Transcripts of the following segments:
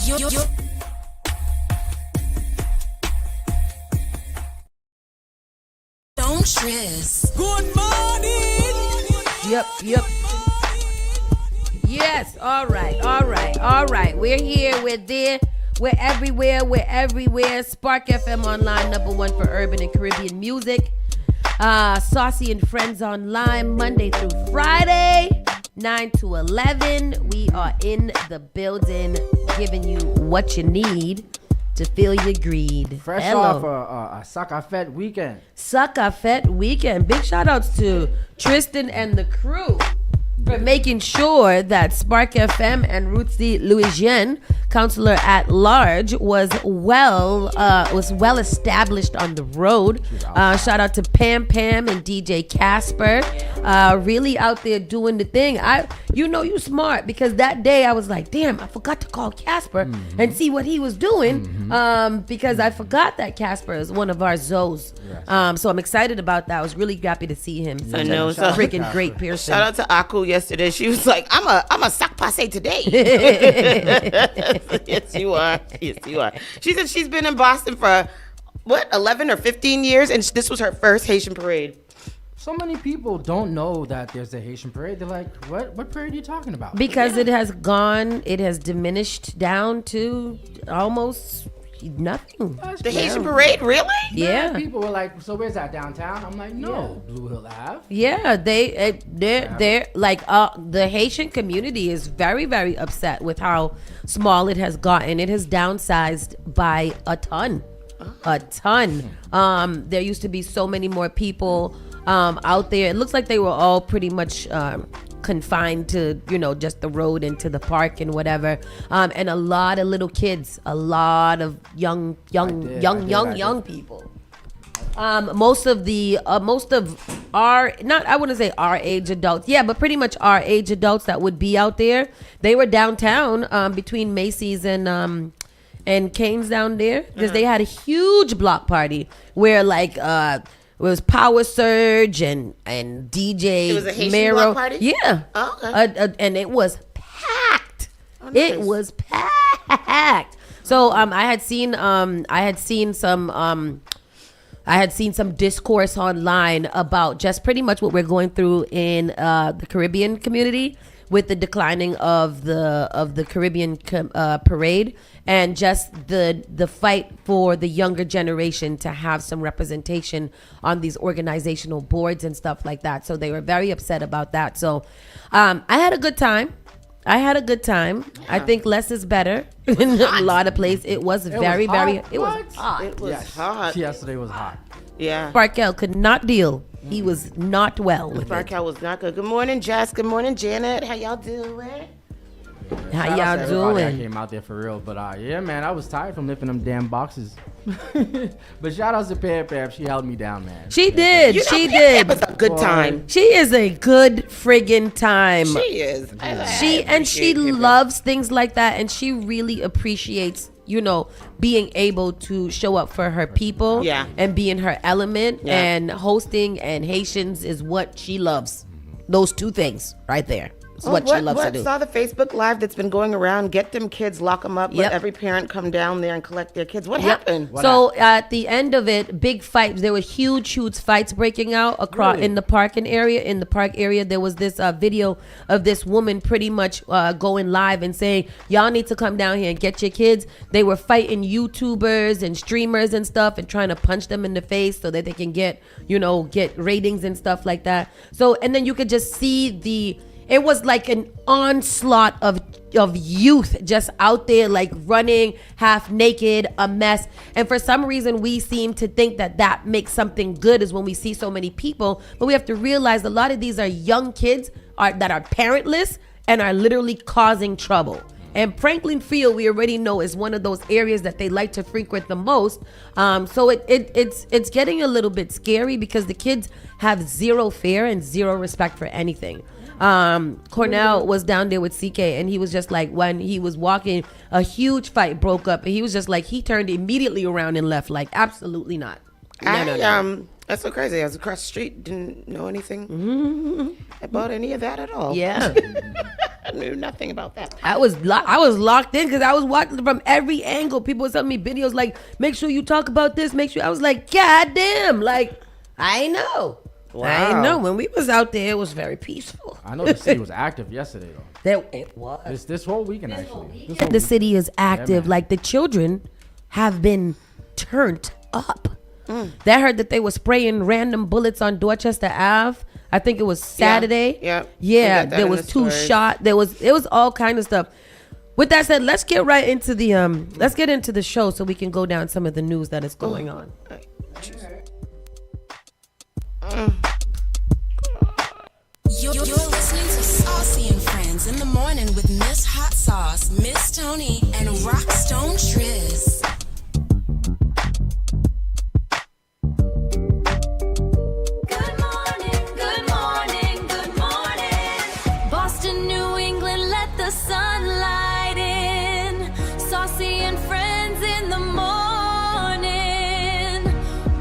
Don't stress. Good morning. Yep. Yes, all right. We're here, we're there, we're everywhere. Spark FM Online, #1 for urban and Caribbean music. Saucy and Friends Online, Monday through Friday, 9 to 11. We are in the building, giving you what you need to feel your greed. Fresh off a Sucker Fete weekend. Sucker Fete weekend. Big shout outs to Tristan and the crew for making sure that Spark FM and Ruthie Louisiane, counselor at large, was well established on the road. Shout out to Pam and DJ Casper, really out there doing the thing. You smart, because that day I was like, damn, I forgot to call Casper and see what he was doing, because I forgot that Casper is one of our Zoes. Yes. So I'm excited about that. I was really happy to see him. I know, a freaking great person. Shout out to Aku yesterday. She was like, I'm a sac passe today. Yes, you are. She said she's been in Boston for 11 or 15 years, and this was her first Haitian parade. So many people don't know that there's a Haitian parade. They're like, what parade are you talking about? Because it has diminished down to almost nothing. The Haitian parade, really? Yeah. People were like, so where's that, downtown? I'm like, no, Blue Hill Ave. Yeah, they're like, the Haitian community is very, very upset with how small it has gotten. It has downsized by a ton. There used to be so many more people out there. It looks like they were all pretty much confined to, just the road and to the park and whatever. And a lot of little kids, a lot of young people. Most of our, I wouldn't say our age adults, but pretty much our age adults that would be out there, they were downtown between Macy's and Cane's down there, because they had a huge block party where it was Power Surge and DJ It was a Haitian Mero. block party? Yeah. Oh, okay. And it was packed. Oh, nice. It was packed. So I had seen some discourse online about just pretty much what we're going through in the Caribbean community with the declining of the Caribbean parade, and just the fight for the younger generation to have some representation on these organizational boards and stuff like that. So they were very upset about that. So I had a good time. Yeah. I think less is better in a lot of places. It was very hot. It was hot. Yesterday was hot. Yeah. Sparkell could not deal. He was not well with it. Sparkell was not good. Good morning, Jess. Good morning, Janet. How y'all doing? How Shout out y'all to everybody that doing? came out there for real, but yeah, man, I was tired from lifting them damn boxes. But shout out to Pam. She held me down, man. She did. It was a good time. She is a good friggin' time. She is. She loves things like that, and she really appreciates, being able to show up for her people, and be in her element, and hosting and Haitians is what she loves. Those two things right there. It's what she loves to do. Saw the Facebook Live that's been going around. Get them kids, lock them up. Let every parent come down there and collect their kids. What happened? At the end of it, big fights. There were huge fights breaking out across in the park area. There was this video of this woman pretty much going live and saying, "Y'all need to come down here and get your kids." They were fighting YouTubers and streamers and stuff and trying to punch them in the face so that they can get ratings and stuff like that. So, and then you could just see it was like an onslaught of youth just out there, like running half naked, a mess. And for some reason, we seem to think that makes something good, is when we see so many people. But we have to realize a lot of these are young kids that are parentless and are literally causing trouble. And Franklin Field, we already know, is one of those areas that they like to frequent the most. So it's getting a little bit scary, because the kids have zero fear and zero respect for anything. Cornell was down there with CK, and he was just like, when he was walking, a huge fight broke up, and he was just like, he turned immediately around and left, like, absolutely not. No. That's so crazy. I was across the street, didn't know anything about any of that at all. Yeah. I knew nothing about that. I was locked in because I was watching from every angle. People were sending me videos like, make sure you talk about this. Make sure. I was like, God damn. Like, I know. Wow. I know. When we was out there, it was very peaceful. I know the city was active yesterday though. It was. This whole weekend actually. This The whole city is active. man. Like the children have been turned up. They heard that they were spraying random bullets on Dorchester Ave. I think it was Saturday. Yeah. Yeah. We got that There in was the 2 stories. shot. It was all kind of stuff. With that said, let's get right into the let's get into the show so we can go down some of the news that is going on. You're listening to Saucy and Friends in the morning with Miss Hot Sauce, Miss Tony, and Rockstone Triz. Good morning, good morning, good morning. Boston, New England, let the sunlight in. Saucy and Friends in the morning.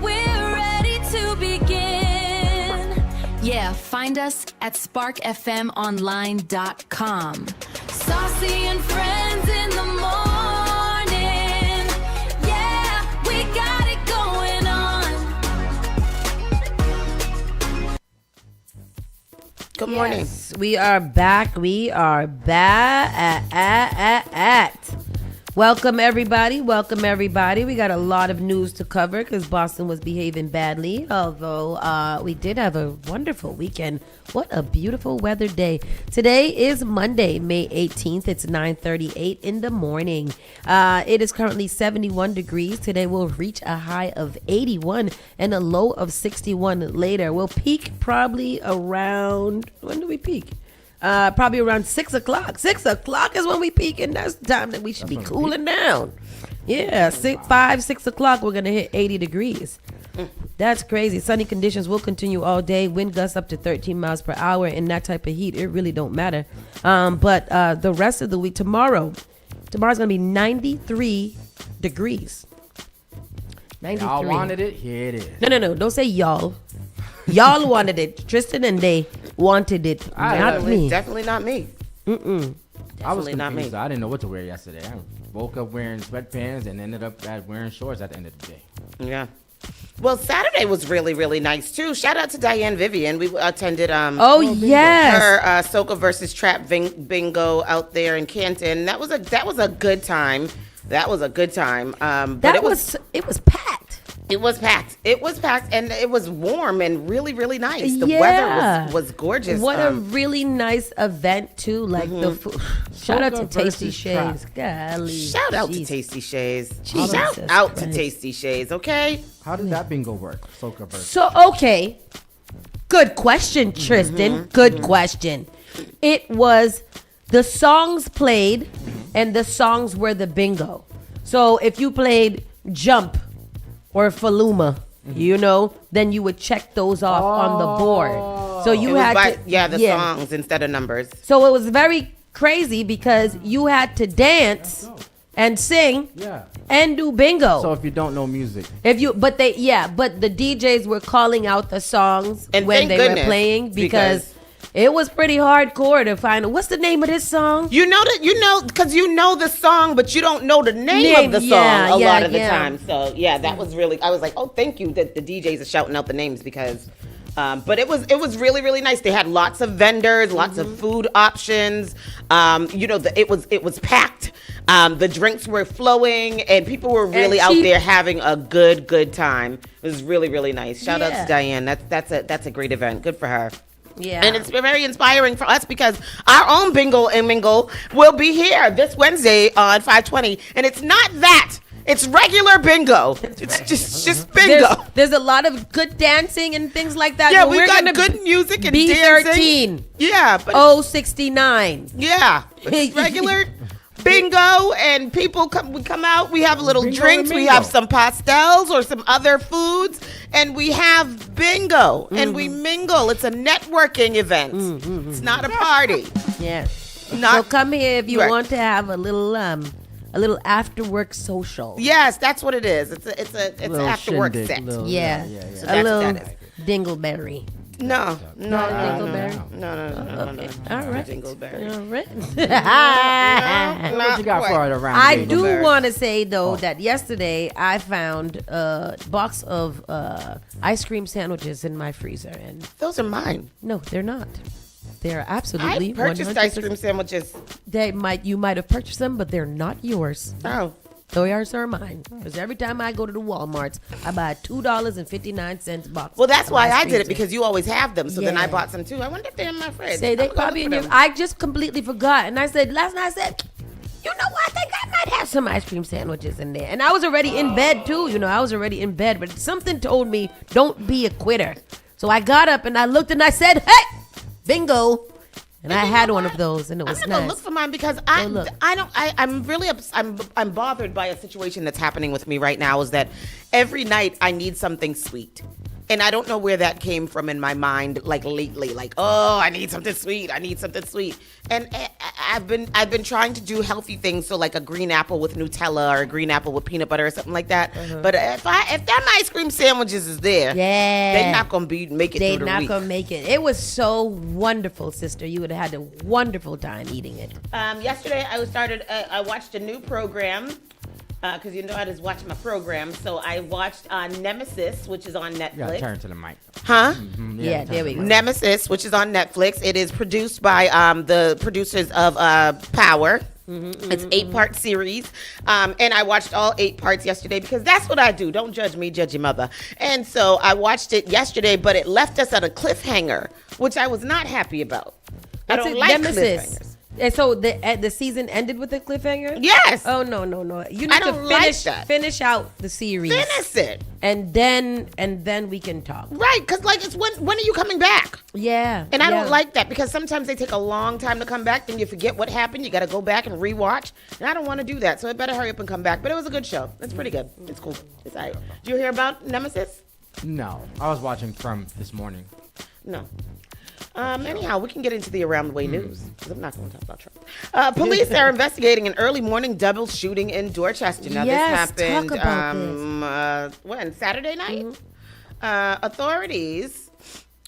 We're ready to begin. Yeah, find us at sparkfmonline.com. Saucy and Friends in the morning. Yeah, we got it going on. Good morning. Yes, we are back. We are back. Welcome everybody. Welcome everybody. We got a lot of news to cover because Boston was behaving badly. Although we did have a wonderful weekend. What a beautiful weather day. Today is Monday, May 18th. It's 9:38 in the morning. It is currently 71 degrees. Today we'll reach a high of 81 and a low of 61 later. We'll peak probably around, when do we peak? Probably around 6 o'clock. 6 o'clock is when we peak, and that's the time that we should be cooling down. Yeah, 6 o'clock, we're going to hit 80 degrees. That's crazy. Sunny conditions will continue all day. Wind gusts up to 13 miles per hour. In that type of heat, it really don't matter. But the rest of the week, tomorrow's going to be 93 degrees. 93. Y'all wanted it, here it is. No. Don't say y'all. Y'all wanted it. Tristan and they wanted it. Not me. Definitely not me. I was Definitely not me. confused. I didn't know what to wear yesterday. I woke up wearing sweatpants and ended up wearing shorts at the end of the day. Yeah. Well, Saturday was really, really nice too. Shout out to Diane Vivian. We attended Oh, yes. her Soca versus Trap bingo out there in Canton. That was a good time. That was a good time. But It was packed. It was packed. It was packed, and it was warm and really, really nice. The Yeah. weather was gorgeous. What a really nice event too. Like the food. Shout out to Soca Tasty versus Shays. Trap. Golly. Shout out to Jeez. Tasty Shays. Jesus Shout out to Christ. Tasty Shays. Okay. How did that bingo work? Soca versus. So okay. Good question, Tristan. Good question. It was the songs played and the songs were the bingo. So if you played Jump or Faluma, then you would check those off on the board. So you It was had to the songs instead of numbers. So it was very crazy because you had to dance and sing Yeah. and do bingo. So if you don't know music, but the DJs were calling out the songs And when thank they were goodness, playing because it was pretty hardcore to find what's the name of this song? Because you know the song, but you don't know the name of the song a lot of the time. So yeah, that was really. I was like, oh, thank you that the DJs are shouting out the names because. But it was really, really nice. They had lots of vendors, lots of food options. It was packed. The drinks were flowing, and people were really out there having a good time. It was really, really nice. Shout out to Diane. That's a great event. Good for her. Yeah. And it's very inspiring for us because our own Bingo and Mingle will be here this Wednesday on 520. And it's not that. It's regular bingo. It's just bingo. There's a lot of good dancing and things like that. Yeah, but we've we're got gonna good music and B13. dancing. Yeah. But 069. yeah. It's regular bingo, and people come out. We have a little Bingo drinks. and We mingle. have some pastels or some other foods, and we have bingo, and we mingle. It's a networking event. It's not a party. Yeah. Not- So come here if you Right. want to have a little after work social. Yes, that's what it is. It's an Little after work shindig, set. little- Yeah. So A that's little what that dingleberry. No. Not a dingleberry? No. Okay. All right. Dingleberry. All right. What you got for it around? I here? do want to say though that yesterday I found a box of ice cream sandwiches in my freezer, and Those are mine. no, they're not. They're absolutely. I purchased ice cream sandwiches. You might have purchased them, but they're not yours. Oh. Yours are mine. Because every time I go to the Walmarts, I buy a $2.59 box. Well, that's of why ice I cream did it, because you always have them. So then I Yeah. bought some too. I wonder if they're in my fridge. Say they I'm gonna probably in look your. for them. I just completely forgot, and I said last night. I said, you know what? I think I might have some ice cream sandwiches in there. And I was already in bed too. I was already in bed, but something told me don't be a quitter. So I got up and I looked and I said, hey, bingo. And I had one of those, and it was I'm gonna nice. look for mine because look. I'm really I'm bothered by a situation that's happening with me right now. Is that every night I need something sweet, and I don't know where that came from in my mind. Like lately, like I need something sweet. I need something sweet, and I've been trying to do healthy things. So like a green apple with Nutella or a green apple with peanut butter or something like that. But if them ice cream sandwiches is there, Yeah. they're not gonna make it They're through the not week. gonna make it. It was so wonderful, sister. You would have had a wonderful time eating it. Yesterday, I watched a new program because I just watch my program. So I watched Nemesis, which is on You gotta Netflix. turn to the mic. Huh? Yeah, there we go. Nemesis, which is on Netflix. It is produced by the producers of Power. It's 8-part series, and I watched all 8 parts yesterday because that's what I do. Don't judge me, judge your mother. And so I watched it yesterday, but it left us at a cliffhanger, which I was not happy about. I don't like cliffhangers. And so the season ended with a cliffhanger? Yes. Oh no. You I need to don't like finish that. finish out the series. Finish it. And then we can talk. Right, because like it's when are you coming back? Yeah. And I yeah. don't like that because sometimes they take a long time to come back. Then you forget what happened. You got to go back and rewatch. And I don't want to do that. So it better hurry up and come back. But it was a good show. It's pretty good. It's cool. It's all right. Did you hear about Nemesis? No, I was watching from this morning. No. Anyhow, we can get into the around the way news because I'm not going to talk about Trump. Police are investigating an early morning double shooting in Dorchester. Now, Yes, this happened talk about when? Saturday night? Authorities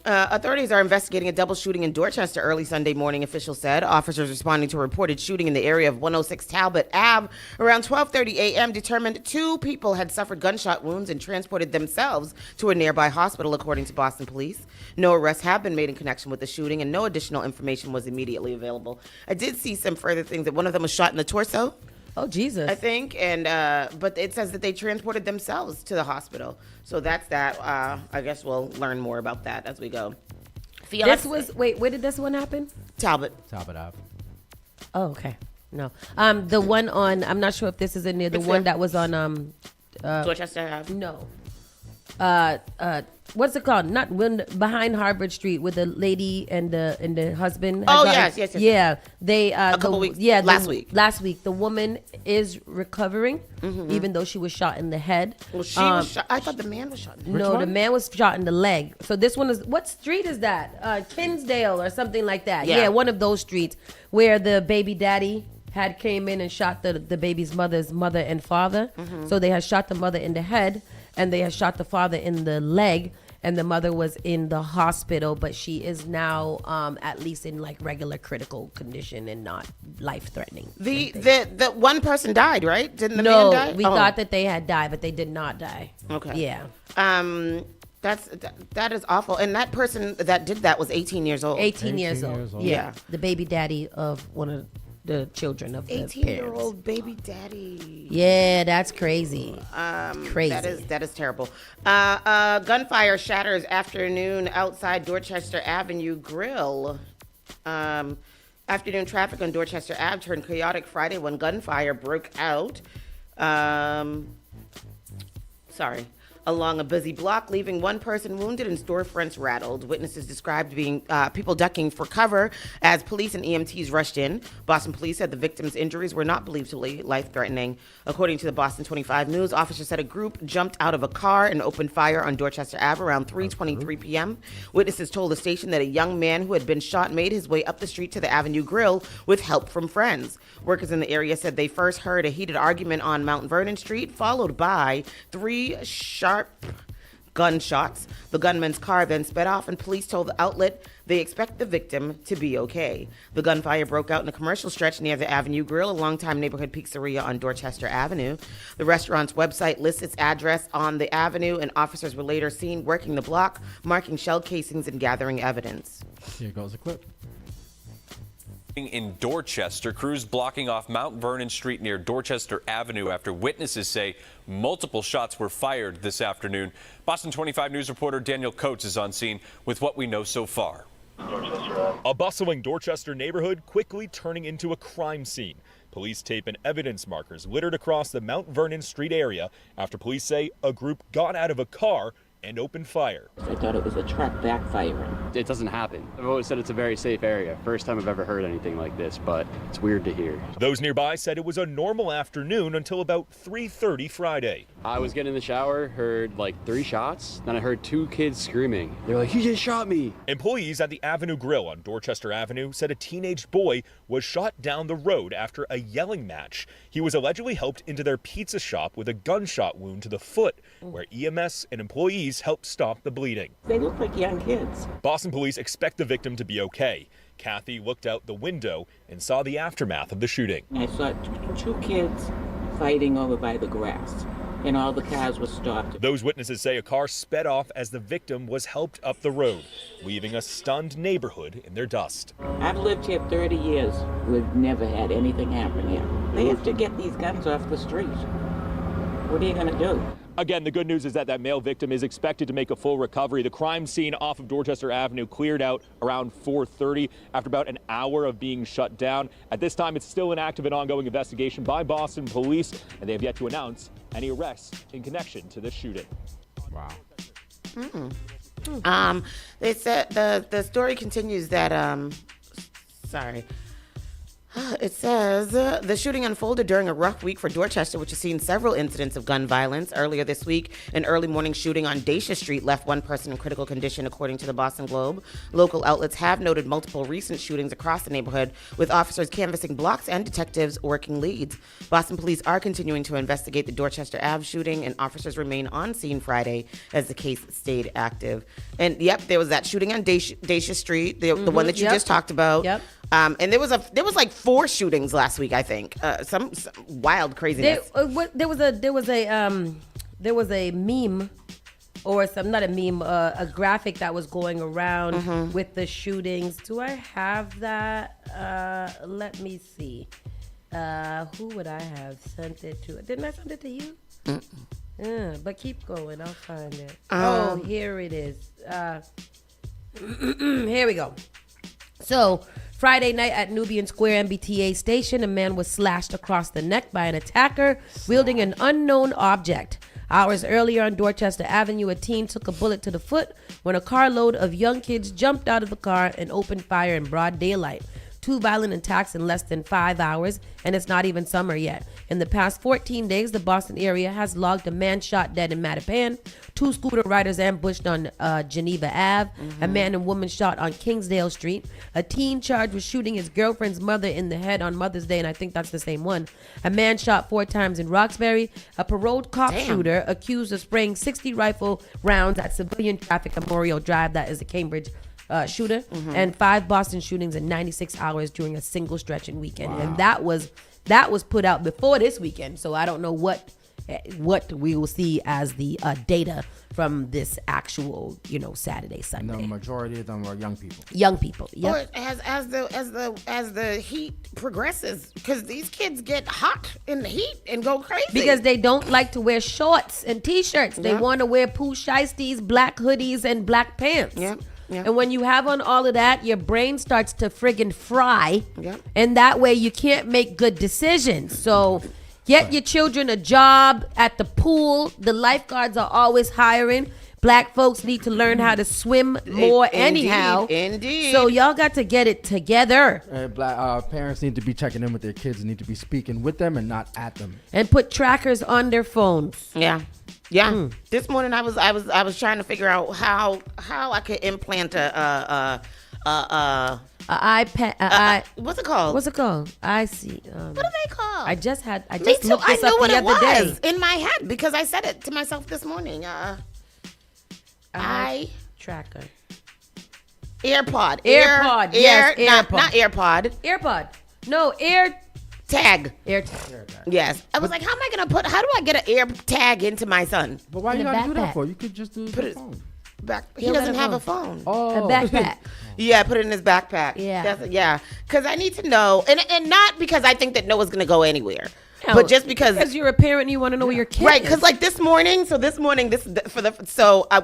are investigating a double shooting in Dorchester early Sunday morning, officials said. Officers responding to a reported shooting in the area of 106 Talbot Ave around 12:30 a.m. determined 2 people had suffered gunshot wounds and transported themselves to a nearby hospital, according to Boston police. No arrests have been made in connection with the shooting, and no additional information was immediately available. I did see some further things that one of them was shot in the torso, Oh Jesus. I think, and but it says that they transported themselves to the hospital. So that's that. I guess we'll learn more about that as we go. This was wait, where did this one happen? Talbot. Top it up. Oh, okay. No. The one on I'm not sure if this is in there. The It's one there. that was on Dorchester Ave. no. What's it called? Not when behind Harvard Street with the lady and the husband. Oh, had yes. Yeah, they a couple weeks- Yeah, last week. Last week, the woman is recovering, even though she was shot in the head. Well, she was shot. I thought the man was shot. No, the one? man was shot in the leg. So this one is what street is that? Kinsdale or something like that. Yeah. Yeah, one of those streets where the baby daddy had came in and shot the baby's mother's mother and father. So they had shot the mother in the head and they had shot the father in the leg. And the mother was in the hospital, but she is now at least in like regular critical condition and not life threatening. The one person died, right? Didn't the No, man die? we thought that they had died, but they did not die. Okay. Yeah. That is awful. And that person that did that was 18 years old. 18 years 18 old. years old. Yeah. Yeah. The baby daddy of one of the children of the parents. 18-year-old baby daddy. Yeah, that's crazy. Crazy. That is terrible. Gunfire shatters afternoon outside Dorchester Avenue Grill. Afternoon traffic on Dorchester Ave turned chaotic Friday when gunfire broke out. Along a busy block, leaving one person wounded and storefronts rattled. Witnesses described being people ducking for cover as police and EMTs rushed in. Boston police said the victim's injuries were not believed to be life-threatening. According to the Boston 25 News, officers said a group jumped out of a car and opened fire on Dorchester Ave around 3:23 p.m. Witnesses told the station that a young man who had been shot made his way up the street to the Avenue Grill with help from friends. Workers in the area said they first heard a heated argument on Mount Vernon Street, followed by 3 sharp gunshots. The gunman's car then sped off, and police told the outlet they expect the victim to be okay. The gunfire broke out in a commercial stretch near the Avenue Grill, a longtime neighborhood pizzeria on Dorchester Avenue. The restaurant's website lists its address on the avenue, and officers were later seen working the block, marking shell casings and gathering evidence. Here goes a clip. In Dorchester, crews blocking off Mount Vernon Street near Dorchester Avenue after witnesses say multiple shots were fired this afternoon. Boston 25 News reporter Daniel Coates is on scene with what we know so far. A bustling Dorchester neighborhood quickly turning into a crime scene. Police tape and evidence markers littered across the Mount Vernon Street area after police say a group got out of a car and opened fire. I thought it was a truck backfiring. It doesn't happen. I've always said it's a very safe area. First time I've ever heard anything like this, but it's weird to hear. Those nearby said it was a normal afternoon until about 3:30 Friday. I was getting in the shower, heard like 3 shots, then I heard 2 kids screaming. They're like, he just shot me. Employees at the Avenue Grill on Dorchester Avenue said a teenage boy was shot down the road after a yelling match. He was allegedly helped into their pizza shop with a gunshot wound to the foot, where EMS and employees helped stop the bleeding. They look like young kids. Boston police expect the victim to be okay. Kathy looked out the window and saw the aftermath of the shooting. I saw 2 kids fighting over by the grass, and all the cars were stopped. Those witnesses say a car sped off as the victim was helped up the road, leaving a stunned neighborhood in their dust. I've lived here 30 years. We've never had anything happen here. They have to get these guns off the street. What are you going to do? Again, the good news is that male victim is expected to make a full recovery. The crime scene off of Dorchester Avenue cleared out around 4:30 after about an hour of being shut down. At this time, it's still an active and ongoing investigation by Boston police, and they have yet to announce any arrests in connection to this shooting. Wow. They said the story continues that it says the shooting unfolded during a rough week for Dorchester, which has seen several incidents of gun violence. Earlier this week, an early morning shooting on Dacia Street left one person in critical condition, according to the Boston Globe. Local outlets have noted multiple recent shootings across the neighborhood, with officers canvassing blocks and detectives working leads. Boston police are continuing to investigate the Dorchester Ave shooting, and officers remain on scene Friday as the case stayed active. And yep, there was that shooting on Dacia Street, the one that you just talked about. Yep. And there was like 4 shootings last week, I think. Some wild craziness. There was a meme, or not a meme, a graphic that was going around with the shootings. Do I have that? Let me see. Who would I have sent it to? Didn't I send it to you? But keep going. I'll find it. Here it is. Here we go. So, Friday night at Nubian Square MBTA station, a man was slashed across the neck by an attacker wielding an unknown object. Hours earlier on Dorchester Avenue, a teen took a bullet to the foot when a carload of young kids jumped out of the car and opened fire in broad daylight. 2 violent attacks in less than 5 hours, and it's not even summer yet. In the past 14 days, the Boston area has logged a man shot dead in Mattapan, 2 scooter riders ambushed on Geneva Ave, a man and woman shot on Kingsdale Street, a teen charged with shooting his girlfriend's mother in the head on Mother's Day, and I think that's the same one, a man shot 4 times in Roxbury, a paroled cop shooter accused of spraying 60 rifle rounds at civilian traffic Memorial Drive, that is the Cambridge shooter, and 5 Boston shootings in 96 hours during a single stretching weekend. Wow. And that was put out before this weekend, so I don't know what we will see as the data from this actual, Saturday, Sunday. And the majority of them were young people. Young people, yeah. Or as the heat progresses, because these kids get hot in the heat and go crazy. Because they don't like to wear shorts and t-shirts. They want to wear poo shiesties, black hoodies, and black pants. Yep. Yep. And when you have on all of that, your brain starts to friggin' fry. Yep. And that way you can't make good decisions. So get your children a job at the pool. The lifeguards are always hiring. Black folks need to learn how to swim more anyhow. Indeed. So y'all got to get it together. Black parents need to be checking in with their kids, need to be speaking with them and not at them. And put trackers on their phones. Yeah. Yeah. This morning I was trying to figure out how I could implant a iPad. What's it called? What's it called? I see. What are they called? I just Me looked too. I this knew up what the it other day. was in my head because I said it to myself this morning. I tracker. AirPod. AirPod. Yes, AirPod. Not AirPod. AirPod. No, Air Tag. AirTag. Yes. I was like, how do I get an Air Tag into my son? But why In you the gotta do that backpack. for? You could just do it Put on it the phone. back. He He'll doesn't let have it a phone. A backpack. Yeah, put it in his backpack. Yeah. Because I need to know, and not because I think that Noah's gonna go anywhere, No, but just because you're a parent and you want to know where your kid right, is. because like this morning,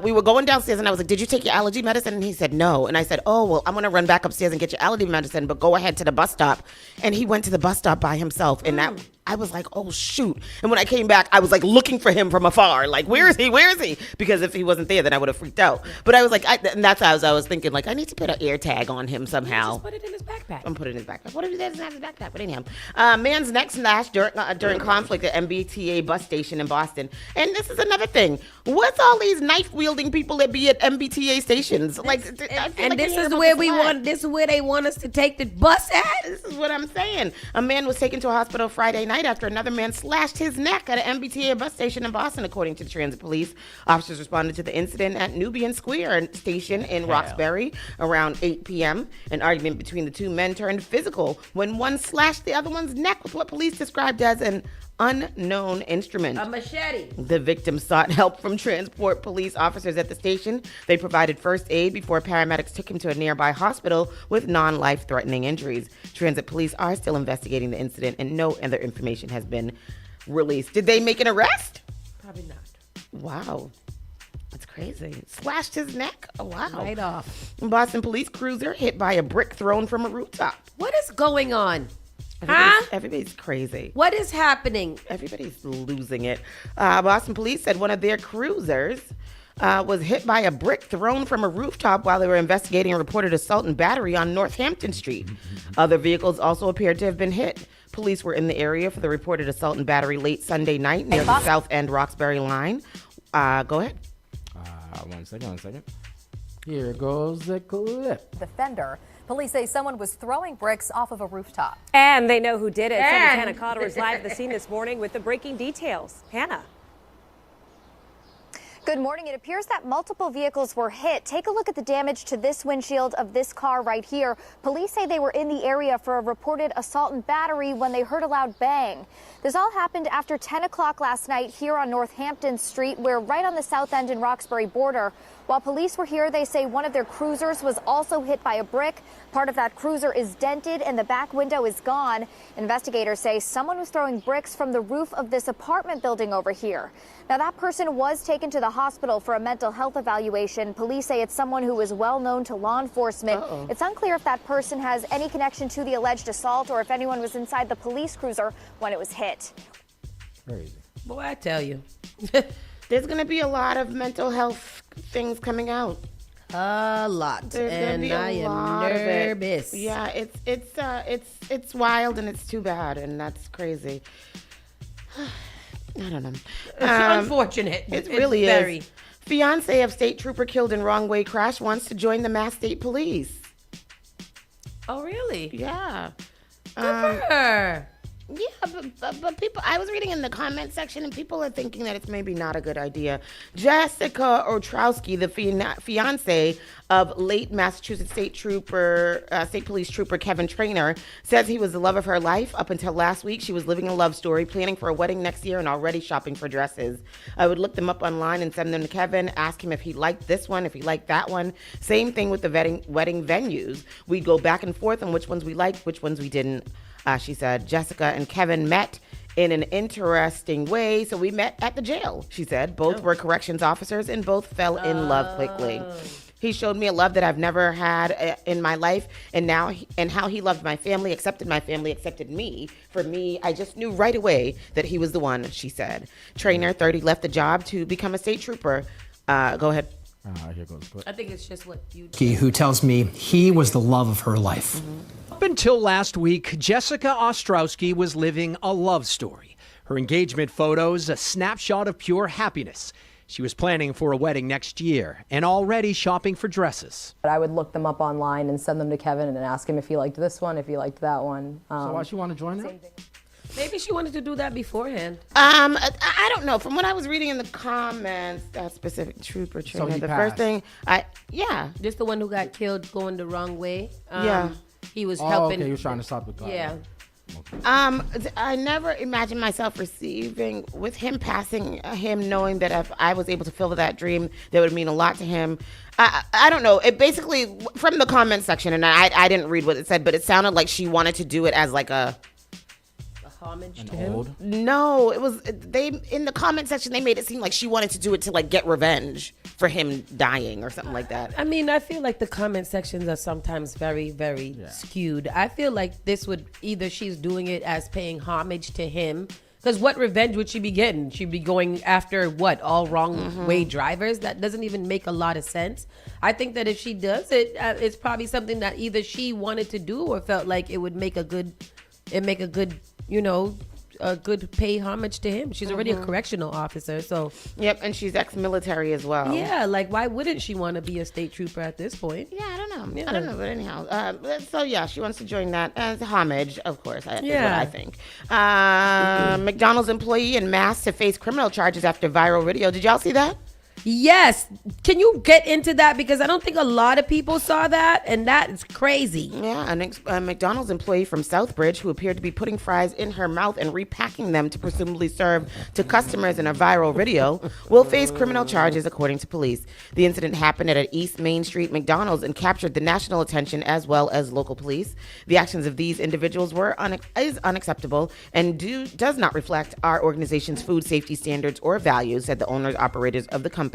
we were going downstairs and I was like, did you take your allergy medicine? And he said no. And I said, oh, well, I'm going to run back upstairs and get your allergy medicine, but go ahead to the bus stop. And he went to the bus stop by himself. And that I was like, oh, shoot. And when I came back, I was like looking for him from afar. Like, where is he? Where is he? Because if he wasn't there, then I would have freaked out. But I was like, and that's how I was thinking, like, I need to put an air tag on him somehow. Just put it in his backpack. I'm putting it in his backpack. What if he doesn't have his backpack? But anyhow, man's neck slashed during conflict at MBTA bus station in Boston. And this is another thing. What's all these knife-wielding people that be at MBTA stations? Like, And this is where this is where they want us to take the bus at? This is what I'm saying. A man was taken to a hospital Friday night after another man slashed his neck at an MBTA bus station in Boston, according to the transit police. Officers responded to the incident at Nubian Square station in Roxbury around 8 p.m. An argument between the two men turned physical when one slashed the other one's neck with what police described as an unknown instrument. A machete. The victim sought help from transport police officers at the station. They provided first aid before paramedics took him to a nearby hospital with non-life-threatening injuries. Transit police are still investigating the incident and no other information has been released. Did they make an arrest? Probably not. Wow. That's crazy. Slashed his neck? Oh, wow. Right off. Boston police cruiser hit by a brick thrown from a rooftop. What is going on? Everybody's crazy. What is happening? Everybody's losing it. Boston police said one of their cruisers was hit by a brick thrown from a rooftop while they were investigating a reported assault and battery on Northampton Street. Other vehicles also appeared to have been hit. Police were in the area for the reported assault and battery late Sunday night near the South End Roxbury line. Go ahead. One second. Here goes the clip. The fender. Police say someone was throwing bricks off of a rooftop. And they know who did it. Hannah Cotter is live at the scene this morning with the breaking details. Hannah. Good morning. It appears that multiple vehicles were hit. Take a look at the damage to this windshield of this car right here. Police say they were in the area for a reported assault and battery when they heard a loud bang. This all happened after 10 o'clock last night here on Northampton Street. We're right on the South End and Roxbury border. While police were here, they say one of their cruisers was also hit by a brick. Part of that cruiser is dented and the back window is gone. Investigators say someone was throwing bricks from the roof of this apartment building over here. Now, that person was taken to the hospital for a mental health evaluation. Police say it's someone who is well known to law enforcement. It's unclear if that person has any connection to the alleged assault or if anyone was inside the police cruiser when it was hit. Crazy. Boy, I tell you. There's going to be a lot of mental health things coming out. A lot. There's gonna be a lot of it. nervous. Yeah, it's wild and it's too bad and that's crazy. I don't know. It's unfortunate. It really very. is. Fiance of state trooper killed in wrong way crash wants to join the Mass State Police. Oh, really? Yeah. Good for her. Yeah, but people, I was reading in the comment section and people are thinking that it's maybe not a good idea. Jessica Ostrowski, the fiance of late Massachusetts State Police Trooper Kevin Traynor, says he was the love of her life. Up until last week, she was living a love story, planning for a wedding next year and already shopping for dresses. I would look them up online and send them to Kevin, ask him if he liked this one, if he liked that one. Same thing with the wedding venues. We'd go back and forth on which ones we liked, which ones we didn't. She said Jessica and Kevin met in an interesting way. So we met at the jail, she said. Both were corrections officers and both fell in love quickly. He showed me a love that I've never had in my life. And how he loved my family, accepted me. For me, I just knew right away that he was the one, she said. Traynor, 30, left the job to become a state trooper. Go ahead. Here goes the clip. I think it's just what you Who tells me he was the love of her life. Up until last week, Jessica Ostrowski was living a love story. Her engagement photos, a snapshot of pure happiness. She was planning for a wedding next year and already shopping for dresses. I would look them up online and send them to Kevin and ask him if he liked this one, if he liked that one. So why she want to join her? Maybe she wanted to do that beforehand. I don't know. From what I was reading in the comments, that specific trooper trainer, he the passed. first thing, Just the one who got killed going the wrong way. Yeah. He was helping. Okay, he was trying to stop the car. Yeah. I never imagined myself receiving with him passing, him knowing that if I was able to fulfill that dream, that would mean a lot to him. I don't know. It basically, from the comment section, and I didn't read what it said, but it sounded like she wanted to do it as like a homage to him. No, it was in the comment section. They made it seem like she wanted to do it to like get revenge for him dying or something like that. I mean, I feel like the comment sections are sometimes very, very skewed. I feel like this would either she's doing it as paying homage to him. Because what revenge would she be getting? She'd be going after what? All wrong way drivers? That doesn't even make a lot of sense. I think that if she does it, it's probably something that either she wanted to do or felt like it would make a good, a good pay homage to him. She's already a correctional officer, so. Yep, and she's ex-military as well. Yeah, like why wouldn't she want to be a state trooper at this point? Yeah, I don't know. Yeah. I don't know, but anyhow. So yeah, she wants to join that as homage, of course. Is what I think. McDonald's employee in mass to face criminal charges after viral video. Did y'all see that? Yes. Can you get into that? Because I don't think a lot of people saw that, and that is crazy. Yeah, a McDonald's employee from Southbridge who appeared to be putting fries in her mouth and repacking them to presumably serve to customers in a viral video will face criminal charges, according to police. The incident happened at an East Main Street McDonald's and captured the national attention as well as local police. The actions of these individuals is unacceptable and does not reflect our organization's food safety standards or values, said the owners operators of the company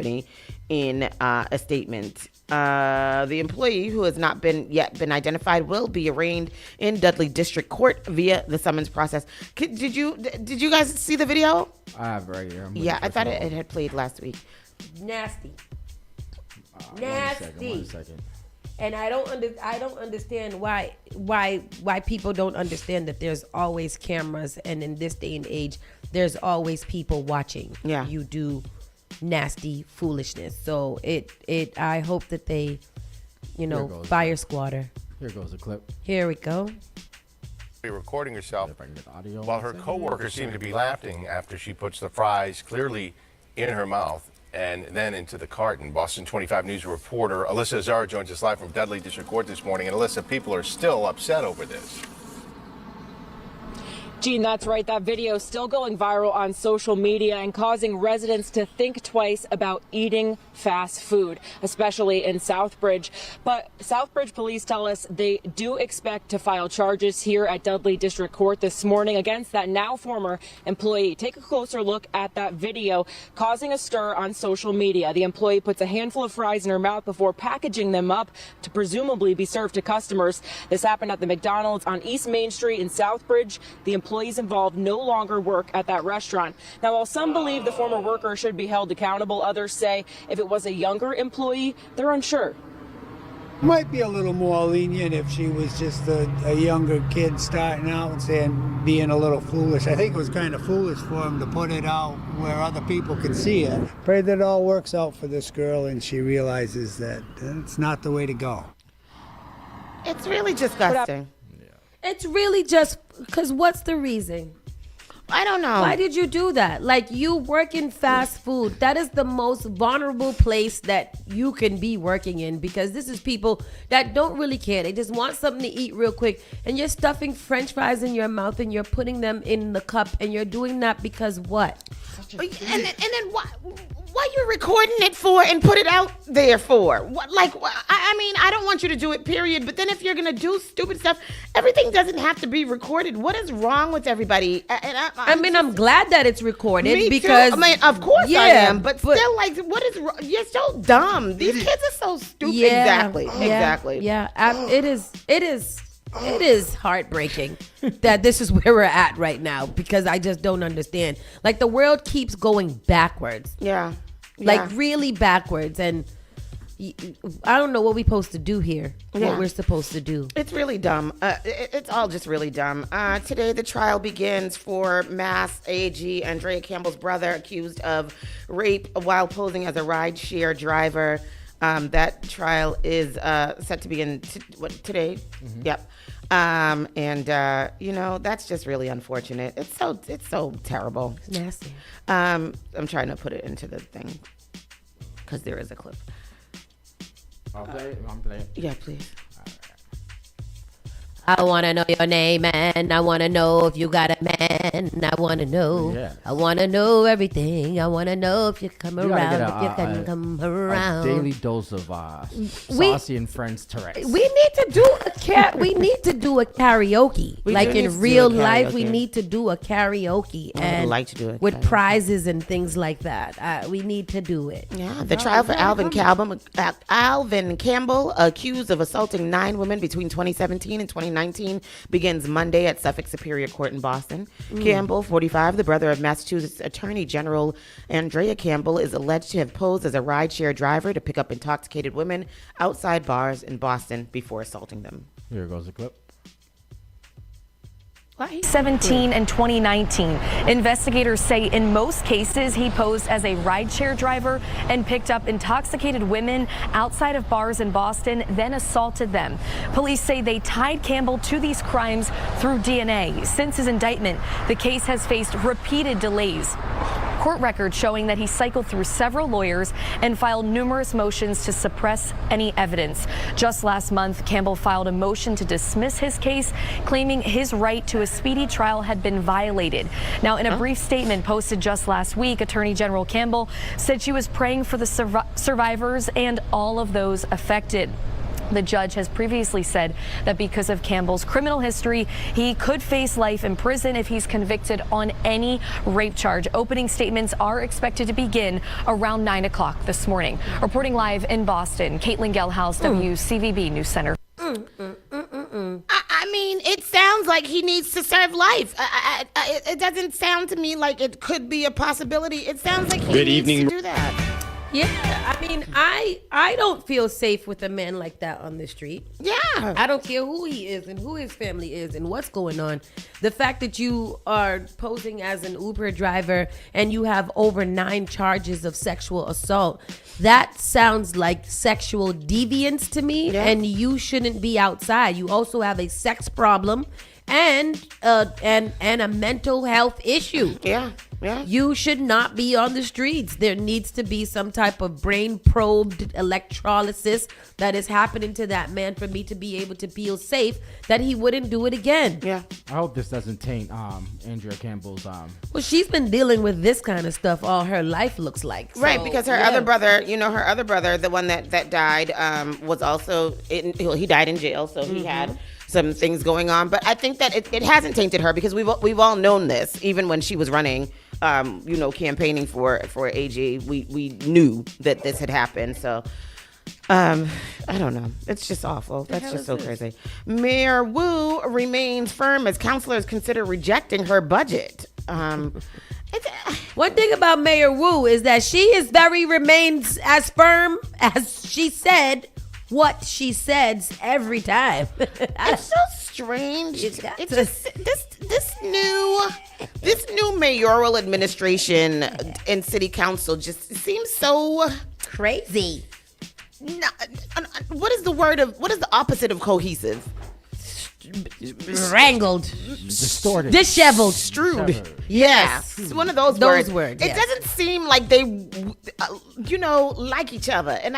in a statement. The employee, who has not yet been identified, will be arraigned in Dudley District Court via the summons process. Did you guys see the video? I have right here. Yeah, I thought it had played last week. Nasty. One second. And I don't understand why people don't understand that there's always cameras, and in this day and age, there's always people watching. Yeah. You do nasty foolishness. So I hope that they, fire squatter. Here goes the clip. Here we go. Recording herself while her coworkers seem to be laughing after she puts the fries clearly in her mouth and then into the carton. Boston 25 News reporter Alyssa Azar joins us live from Dudley District Court this morning. And Alyssa, people are still upset over this. Gene, that's right. That video is still going viral on social media and causing residents to think twice about eating fast food, especially in Southbridge. But Southbridge police tell us they do expect to file charges here at Dudley District Court this morning against that now former employee. Take a closer look at that video causing a stir on social media. The employee puts a handful of fries in her mouth before packaging them up to presumably be served to customers. This happened at the McDonald's on East Main Street in Southbridge. The employees involved no longer work at that restaurant. Now, while some believe the former worker should be held accountable, others say if it was a younger employee, they're unsure. Might be a little more lenient if she was just a younger kid starting out and saying, being a little foolish. I think it was kind of foolish for him to put it out where other people could see it. Pray that it all works out for this girl and she realizes that it's not the way to go. It's really disgusting. It's really just because what's the reason? I don't know. Why did you do that? Like, you work in fast food. That is the most vulnerable place that you can be working in, because this is people that don't really care. They just want something to eat real quick. And you're stuffing French fries in your mouth and you're putting them in the cup, and you're doing that because what? And then what you're recording it for and put it out there for? What, like, I mean, I don't want you to do it, period. But then if you're going to do stupid stuff, everything doesn't have to be recorded. What is wrong with everybody? I'm glad that it's recorded. Me because too. I mean, of course I am. But still, like, what is wrong? You're so dumb. These kids are so stupid. Exactly. Yeah. It is heartbreaking that this is where we're at right now, because I just don't understand. Like, the world keeps going backwards. Yeah. Like, really backwards. And I don't know what we're supposed to do here. Yeah. What we're supposed to do. It's really dumb. It's all just really dumb. Today, the trial begins for Mass AG Andrea Campbell's brother, accused of rape while posing as a rideshare driver. That trial is set to begin today. Mm-hmm. Yep. That's just really unfortunate. It's so terrible. It's nasty. I'm trying to put it into the thing because there is a clip. I'll play it. I'm playing. Yeah, please. I want to know your name, and I want to know if you got a man. I want to know. Yeah. I want to know everything. I want to know if you come around. If you can come around. A daily dose of Saucy and Friends Tourette's. We need to do a karaoke. Like in real life, we need to do a karaoke. I would like to do it with prizes and things like that. We need to do it. Yeah, the trial for Alvin Campbell, accused of assaulting 9 women between 2017 and 2019, begins Monday at Suffolk Superior Court in Boston. Campbell, 45, the brother of Massachusetts Attorney General Andrea Campbell, is alleged to have posed as a rideshare driver to pick up intoxicated women outside bars in Boston before assaulting them. Here goes the clip. 2017 and 2019. Investigators say in most cases he posed as a rideshare driver and picked up intoxicated women outside of bars in Boston, then assaulted them. Police say they tied Campbell to these crimes through DNA. Since his indictment, the case has faced repeated delays. Court records showing that he cycled through several lawyers and filed numerous motions to suppress any evidence. Just last month, Campbell filed a motion to dismiss his case, claiming his right to a speedy trial had been violated. Now, in a brief statement posted just last week, Attorney General Campbell said she was praying for the survivors and all of those affected. The judge has previously said that because of Campbell's criminal history, he could face life in prison if he's convicted on any rape charge. Opening statements are expected to begin around 9 o'clock this morning. Reporting live in Boston, Caitlin Gelhaus, WCVB News Center. I mean, it sounds like he needs to serve life. It doesn't sound to me like it could be a possibility. It sounds like he needs to do that. Yeah, I mean, I don't feel safe with a man like that on the street. Yeah. I don't care who he is and who his family is and what's going on. The fact that you are posing as an Uber driver and you have over 9 charges of sexual assault, that sounds like sexual deviance to me, and you shouldn't be outside. You also have a sex problem and a mental health issue. Yeah. You should not be on the streets. There needs to be some type of brain probed electrolysis that is happening to that man for me to be able to feel safe that he wouldn't do it again. Yeah. I hope this doesn't taint Andrea Campbell's Well, she's been dealing with this kind of stuff all her life, looks like. Right, because her other brother, the one that died, was also he died in jail, so he had some things going on. But I think that it hasn't tainted her because we've all known this, even when she was running, campaigning for AG. We knew that this had happened. So I don't know. It's just awful. That's just so crazy. Mayor Wu remains firm as counselors consider rejecting her budget. One thing about Mayor Wu is that she remains as firm as she said what she says every time. It's so strange. This new mayoral administration and city council just seems so crazy. What is the opposite of cohesive? Wrangled, distorted, disheveled, strewed. Yes, it's one of those words. It doesn't seem like they, like each other, and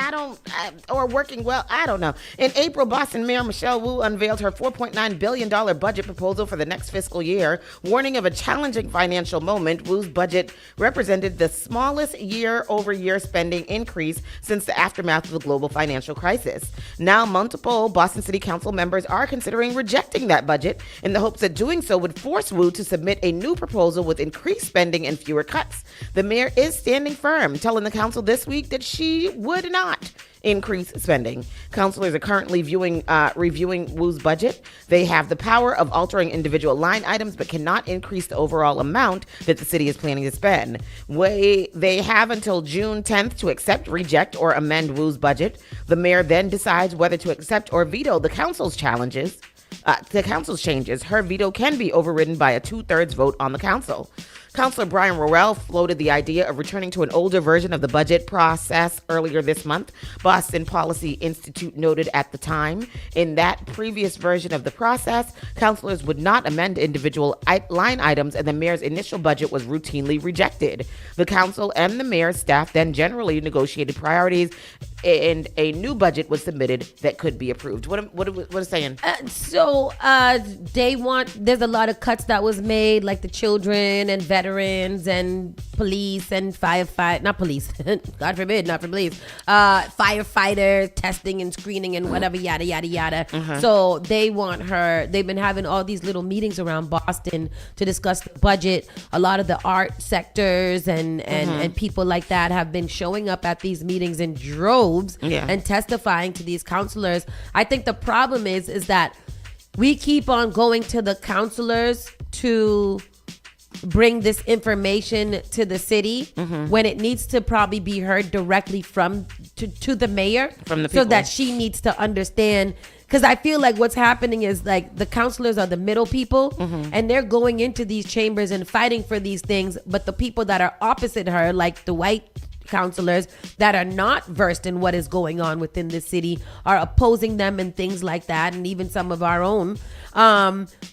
or working well. I don't know. In April, Boston Mayor Michelle Wu unveiled her $4.9 billion budget proposal for the next fiscal year, warning of a challenging financial moment. Wu's budget represented the smallest year-over-year spending increase since the aftermath of the global financial crisis. Now, multiple Boston City Council members are considering rejecting that budget in the hopes that doing so would force Wu to submit a new proposal with increased spending and fewer cuts. The mayor is standing firm, telling the council this week that she would not increase spending. Councilors are currently reviewing Wu's budget. They have the power of altering individual line items, but cannot increase the overall amount that the city is planning to spend. They have until June 10th to accept, reject, or amend Wu's budget. The mayor then decides whether to accept or veto the council's changes. Her veto can be overridden by a 2/3 vote on the council. Councilor Brian Worrell floated the idea of returning to an older version of the budget process earlier this month. Boston Policy Institute noted at the time, in that previous version of the process, councilors would not amend individual line items, and the mayor's initial budget was routinely rejected. The council and the mayor's staff then generally negotiated priorities, and a new budget was submitted that could be approved. What is saying? There's a lot of cuts that was made, like the children and veterans and police and not police, God forbid, not for police, firefighters, testing and screening and whatever, yada, yada, yada. So they've been having all these little meetings around Boston to discuss the budget. A lot of the art sectors and people like that have been showing up at these meetings in droves and testifying to these counselors. I think the problem is that we keep on going to the counselors to bring this information to the city when it needs to probably be heard directly to the mayor, from the people, so that she needs to understand. Because I feel like what's happening is like the counselors are the middle people, and they're going into these chambers and fighting for these things, but the people that are opposite her, like the white counselors that are not versed in what is going on within the city, are opposing them and things like that, and even some of our own.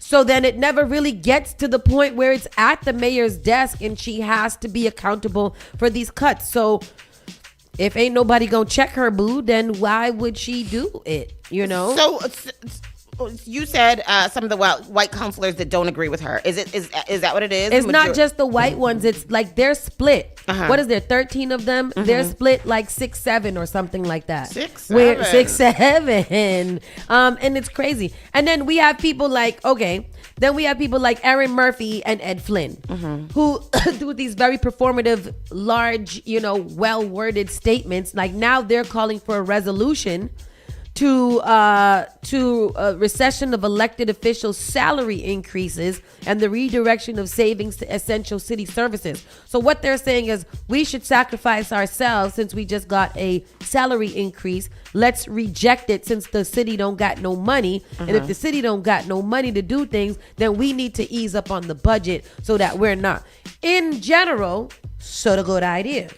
So then it never really gets to the point where it's at the mayor's desk and she has to be accountable for these cuts. So if ain't nobody gonna check her, boo, then why would she do it? You know? So you said some of the white counselors that don't agree with her. Is that what it is? It's not just the white ones. It's like they're split. What is there? 13 of them. They're split like 6-7 or something like that. 6-7. 6-7. And it's crazy. And then we have people like Aaron Murphy and Ed Flynn, who do these very performative, large, well-worded statements. Like now they're calling for a resolution to a recession of elected officials' salary increases and the redirection of savings to essential city services. So what they're saying is we should sacrifice ourselves since we just got a salary increase. Let's reject it since the city don't got no money. And if the city don't got no money to do things, then we need to ease up on the budget so that we're not. In general, sort of good idea.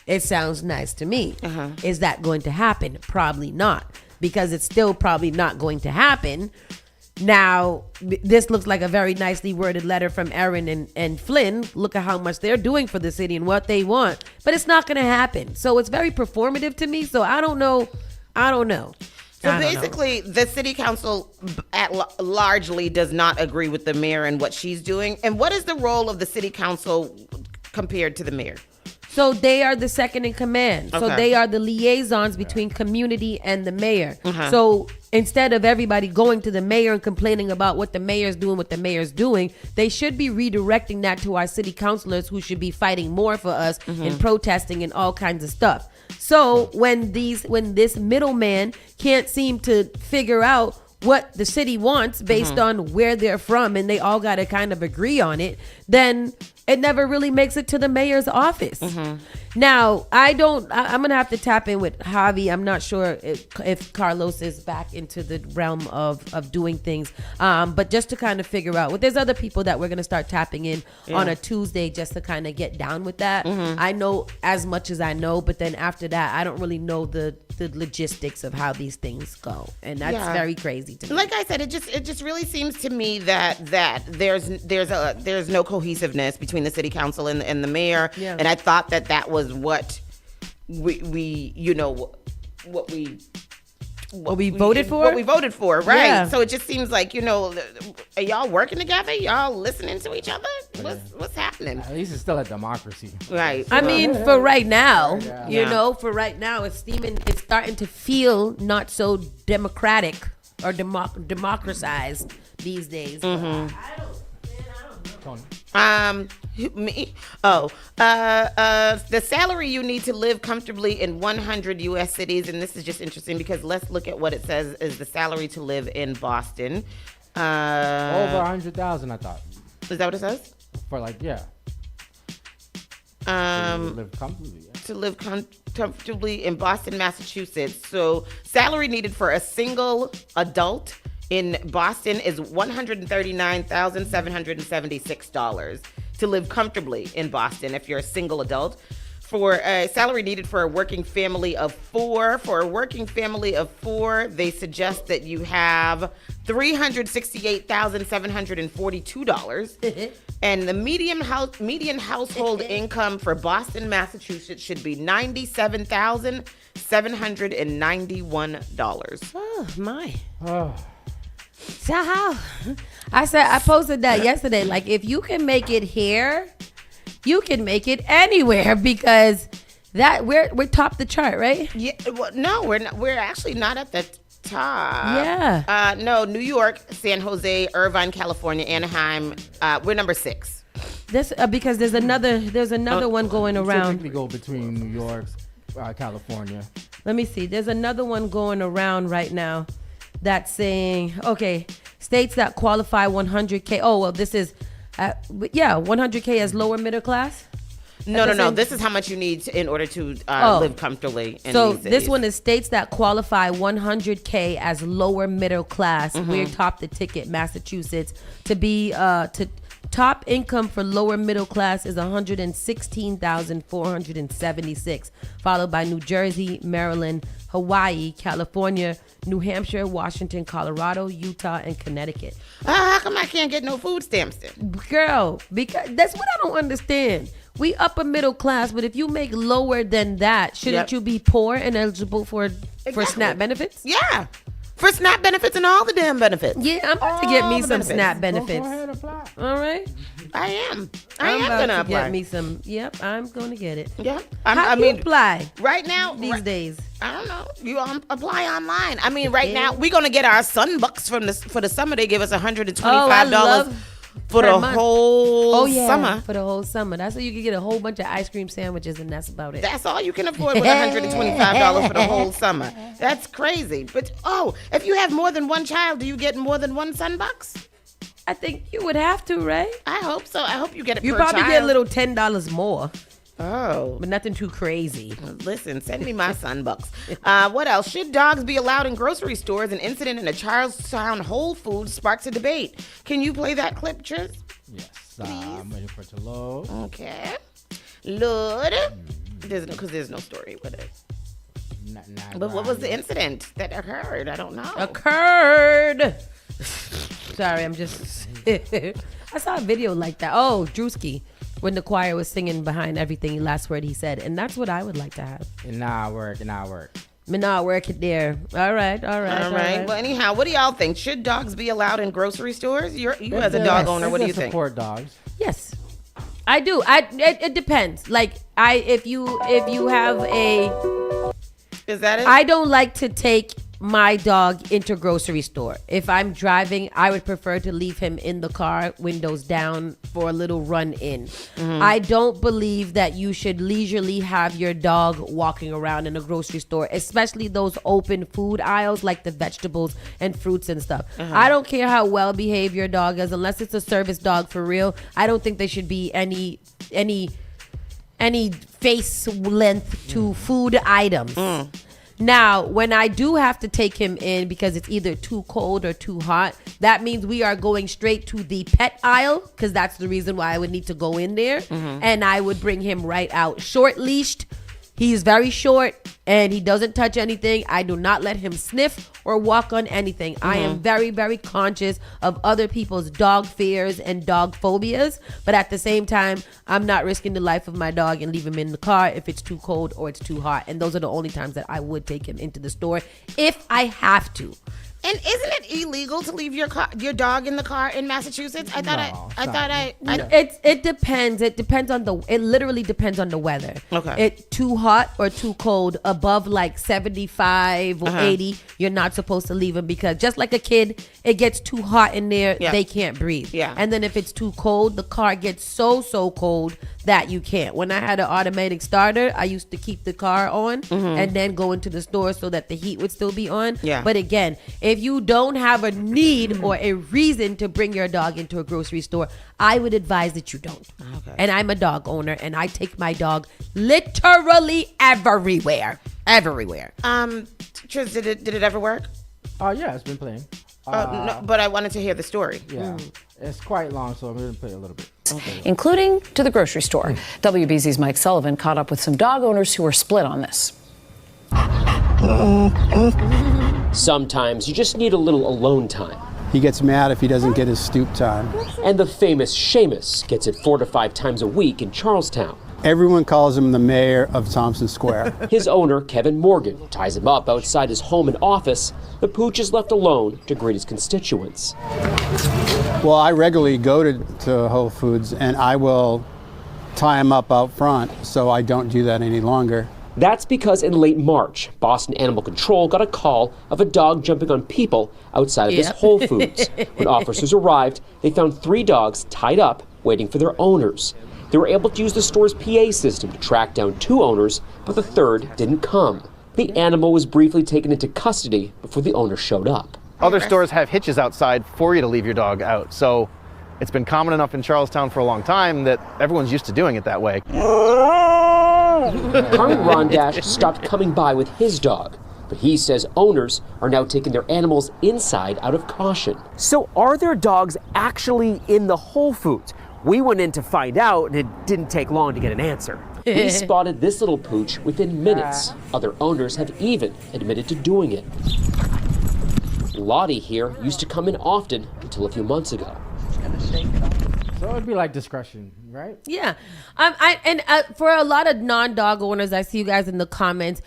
It sounds nice to me. Is that going to happen? Probably not. Because it's still probably not going to happen. Now, this looks like a very nicely worded letter from Aaron and Flynn. Look at how much they're doing for the city and what they want. But it's not going to happen. So it's very performative to me. So I don't know. So basically, the city council largely does not agree with the mayor and what she's doing. And what is the role of the city council compared to the mayor? So they are the second in command. So they are the liaisons between community and the mayor. So instead of everybody going to the mayor and complaining about what the mayor's doing, they should be redirecting that to our city councilors, who should be fighting more for us and protesting and all kinds of stuff. So when this middleman can't seem to figure out what the city wants based on where they're from, and they all got to kind of agree on it, then it never really makes it to the mayor's office. Now, I'm going to have to tap in with Javi. I'm not sure if Carlos is back into the realm of doing things. But just to kind of figure out, there's other people that we're going to start tapping in on a Tuesday just to kind of get down with that. I know as much as I know, but then after that, I don't really know the logistics of how these things go. And that's very crazy to me. Like I said, it just really seems to me that there's no cohesiveness between the city council and the mayor. And I thought that was what we voted for, right? Yeah. So it just seems like, are y'all working together? Y'all listening to each other? What's happening? At least it's still a democracy, right? I mean, for right now, for right now, it's starting to feel not so democratic or democratized these days. The salary you need to live comfortably in 100 U.S. cities, and this is just interesting because let's look at what it says is the salary to live in Boston. Over 100,000, I thought. Is that what it says? For to live comfortably in Boston, Massachusetts. So salary needed for a single adult in Boston is $139,776. to live comfortably in Boston if you're a single adult. For a salary needed for a working family of four, they suggest that you have $368,742. And the median household income for Boston, Massachusetts should be $97,791. Oh, my. So how? I posted that yesterday. Like, if you can make it here, you can make it anywhere, because that we're top the chart, right? Yeah. Well, no, we're not. We're actually not at the top. Yeah. No, New York, San Jose, Irvine, California, Anaheim. We're number 6. This because there's another one going around. Typically go between New York, California. Let me see. There's another one going around right now that's saying, okay, states that qualify 100K. Oh, well, this is, 100K as lower middle class. No. This is how much you need in order to live comfortably. So this one is states that qualify 100K as lower middle class. We're top the ticket, Massachusetts. To be top income for lower middle class is 116,476, followed by New Jersey, Maryland, Hawaii, California, New Hampshire, Washington, Colorado, Utah, and Connecticut. How come I can't get no food stamps then? Girl, because that's what I don't understand. We upper middle class, but if you make lower than that, shouldn't you be poor and eligible for SNAP benefits? Yeah. For SNAP benefits and all the damn benefits. Yeah, I'm about to get me some SNAP benefits. Go ahead, apply. All right. I am about gonna to apply. get me some. Yep, I'm gonna get it. Yeah. How do you apply right now these days? I don't know. You apply online. I mean, right now we're gonna get our Sunbucks for the summer. They give us $125 for the whole summer. For the whole summer. That's so you can get a whole bunch of ice cream sandwiches, and that's about it. That's all you can afford with $125 for the whole summer. That's crazy. But if you have more than one child, do you get more than one Sunbucks? I think you would have to, right? I hope so. I hope you get it. You per probably child. get a little $10 more. Oh. But nothing too crazy. Listen, send me my Sunbucks. What else? Should dogs be allowed in grocery stores? An incident in a Charlestown Whole Foods sparks a debate. Can you play that clip, Tris? Yes. I'm waiting for it to load. Okay. Lord. There's no story with it. But what was the incident that occurred? I don't know. Occurred. Sorry, I'm just... I saw a video like that. Oh, Drewski. When the choir was singing behind everything, last word he said. And that's what I would like to have. It not work. Me not work it there. All right. Well, anyhow, what do y'all think? Should dogs be allowed in grocery stores? You as a dog owner, what do you think? Support dogs. Yes, I do. It depends. Like if you have a... Is that it? I don't like to take my dog into grocery store. If I'm driving, I would prefer to leave him in the car, windows down, for a little run in. I don't believe that you should leisurely have your dog walking around in a grocery store, especially those open food aisles like the vegetables and fruits and stuff. I don't care how well behaved your dog is, unless it's a service dog for real. I don't think there should be any face length to food items. Now, when I do have to take him in because it's either too cold or too hot, that means we are going straight to the pet aisle, because that's the reason why I would need to go in there. And I would bring him right out. Short leashed. He's very short and he doesn't touch anything. I do not let him sniff or walk on anything. I am very, very conscious of other people's dog fears and dog phobias. But at the same time, I'm not risking the life of my dog and leave him in the car if it's too cold or it's too hot. And those are the only times that I would take him into the store if I have to. And isn't it illegal to leave your dog in the car in Massachusetts? It depends. It literally depends on the weather. Okay. It too hot or too cold, above like 75 or 80, you're not supposed to leave them, because just like a kid, it gets too hot in there, they can't breathe. Yeah. And then if it's too cold, the car gets so cold that you can't. When I had an automatic starter, I used to keep the car on and then go into the store so that the heat would still be on. Yeah. But again, if you don't have a need or a reason to bring your dog into a grocery store, I would advise that you don't. Okay. And I'm a dog owner, and I take my dog literally everywhere. Triz, did it ever work? Yeah, it's been playing. No, but I wanted to hear the story. Yeah, it's quite long, so I'm going to play a little bit. including to the grocery store. WBZ's Mike Sullivan caught up with some dog owners who are split on this. Sometimes you just need a little alone time. He gets mad if he doesn't get his stoop time. And the famous Seamus gets it 4 to 5 times a week in Charlestown. Everyone calls him the mayor of Thompson Square. His owner, Kevin Morgan, ties him up outside his home and office. The pooch is left alone to greet his constituents. Well, I regularly go to Whole Foods and I will tie him up out front, so I don't do that any longer. That's because in late March, Boston Animal Control got a call of a dog jumping on people outside of this Whole Foods. When officers arrived, they found 3 dogs tied up, waiting for their owners. They were able to use the store's PA system to track down 2 owners, but the third didn't come. The animal was briefly taken into custody before the owner showed up. Other stores have hitches outside for you to leave your dog out, so it's been common enough in Charlestown for a long time that everyone's used to doing it that way. Carmen Rondash stopped coming by with his dog, but he says owners are now taking their animals inside out of caution. So are there dogs actually in the Whole Foods? We went in to find out, and it didn't take long to get an answer. We spotted this little pooch within minutes. Other owners have even admitted to doing it. Lottie here used to come in often until a few months ago. So it'd be like discretion, right? Yeah. For a lot of non-dog owners, I see you guys in the comments,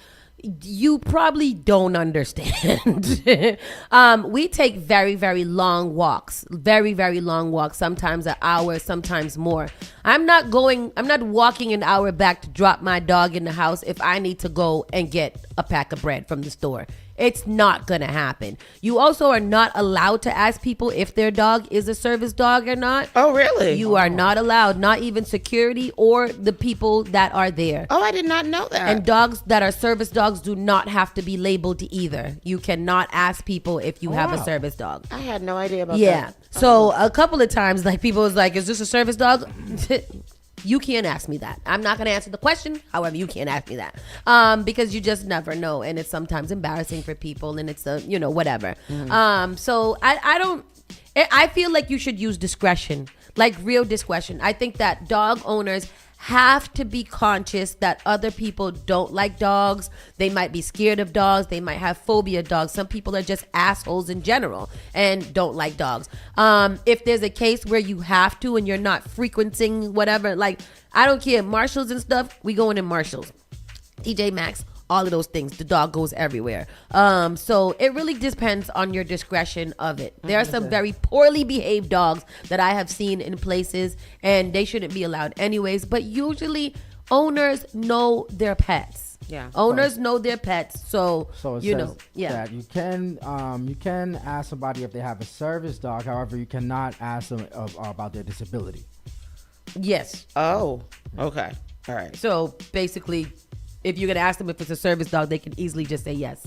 you probably don't understand. We take very, very long walks, sometimes an hour, sometimes more. I'm not walking an hour back to drop my dog in the house if I need to go and get a pack of bread from the store. It's not gonna happen. You also are not allowed to ask people if their dog is a service dog or not. Oh, really? You are not allowed, not even security or the people that are there. Oh, I did not know that. And dogs that are service dogs do not have to be labeled either. You cannot ask people if you have a service dog. I had no idea about that. Yeah. So a couple of times, like, people was like, is this a service dog? You can't ask me that. I'm not going to answer the question. However, you can't ask me that because you just never know. And it's sometimes embarrassing for people and it's, whatever. Mm-hmm. So I feel like you should use discretion, like real discretion. I think that dog owners have to be conscious that other people don't like dogs. They might be scared of dogs. They might have phobia of dogs. Some people are just assholes in general and don't like dogs. If there's a case where you have to and you're not frequenting whatever, like, I don't care, Marshalls and stuff, we going in Marshalls, TJ Maxx, all of those things. The dog goes everywhere. So it really depends on your discretion of it. There are some very poorly behaved dogs that I have seen in places and they shouldn't be allowed anyways. But usually owners know their pets. Yeah. Owners know their pets. So it you says know, yeah. that you can ask somebody if they have a service dog. However, you cannot ask them about their disability. Yes. Oh, okay. All right. So basically, if you're going to ask them if it's a service dog, they can easily just say yes.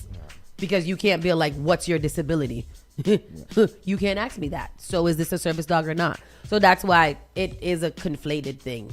Because you can't be like, what's your disability? You can't ask me that. So is this a service dog or not? So that's why it is a conflated thing.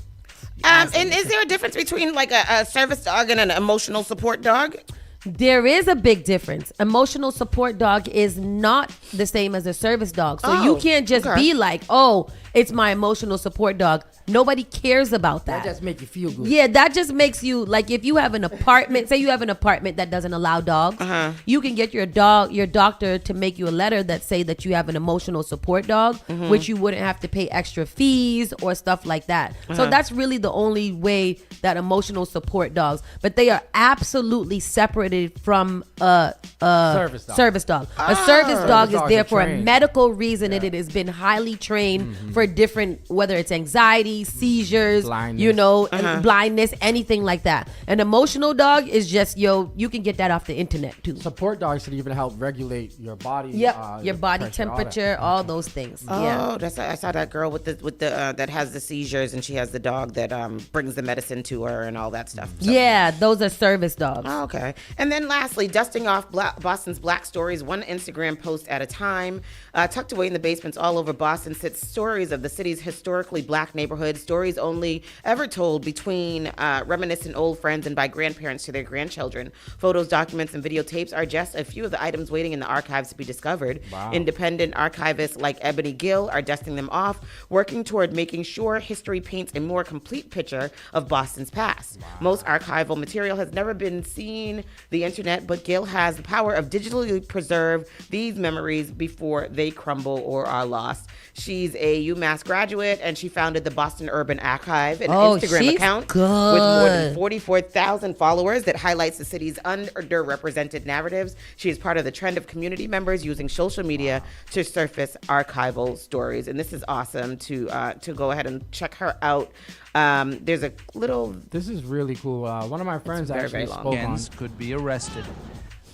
And is there a difference between like a service dog and an emotional support dog? There is a big difference. Emotional support dog is not the same as a service dog. So you can't just be like, oh, it's my emotional support dog. Nobody cares about that. That just make you feel good. Yeah, that just makes you, like, if you have an apartment, say you have an apartment that doesn't allow dogs, you can get your doctor to make you a letter that say that you have an emotional support dog, which you wouldn't have to pay extra fees or stuff like that. So that's really the only way that emotional support dogs, but they are absolutely separated from a service dog. A service dog is there for a medical reason, and it has been highly trained for different, whether it's anxiety, seizures, blindness. And blindness, anything like that. An emotional dog is just, you can get that off the internet too. Support dogs should even help regulate your body. Your body temperature, all those things. Oh, I saw that girl with the that has the seizures, and she has the dog that brings the medicine to her and all that stuff. So. Yeah, those are service dogs. Oh, okay. And then lastly, dusting off Boston's black stories, one Instagram post at a time. Tucked away in the basements all over Boston sits stories of the city's historically black neighborhoods, stories only ever told between reminiscent old friends and by grandparents to their grandchildren. Photos, documents, and videotapes are just a few of the items waiting in the archives to be discovered. Wow. Independent archivists like Ebony Gill are dusting them off, working toward making sure history paints a more complete picture of Boston's past. Wow. Most archival material has never been seen the internet, but Gill has the power of digitally preserve these memories before they crumble or are lost. She's a UMass graduate, and she founded the Boston Urban Archive, an Instagram account with more than 44,000 followers that highlights the city's underrepresented narratives. She is part of the trend of community members using social media to surface archival stories, and this is awesome to go ahead and check her out. There's a little. This is really cool. One of my friends actually spoke on. Could be arrested.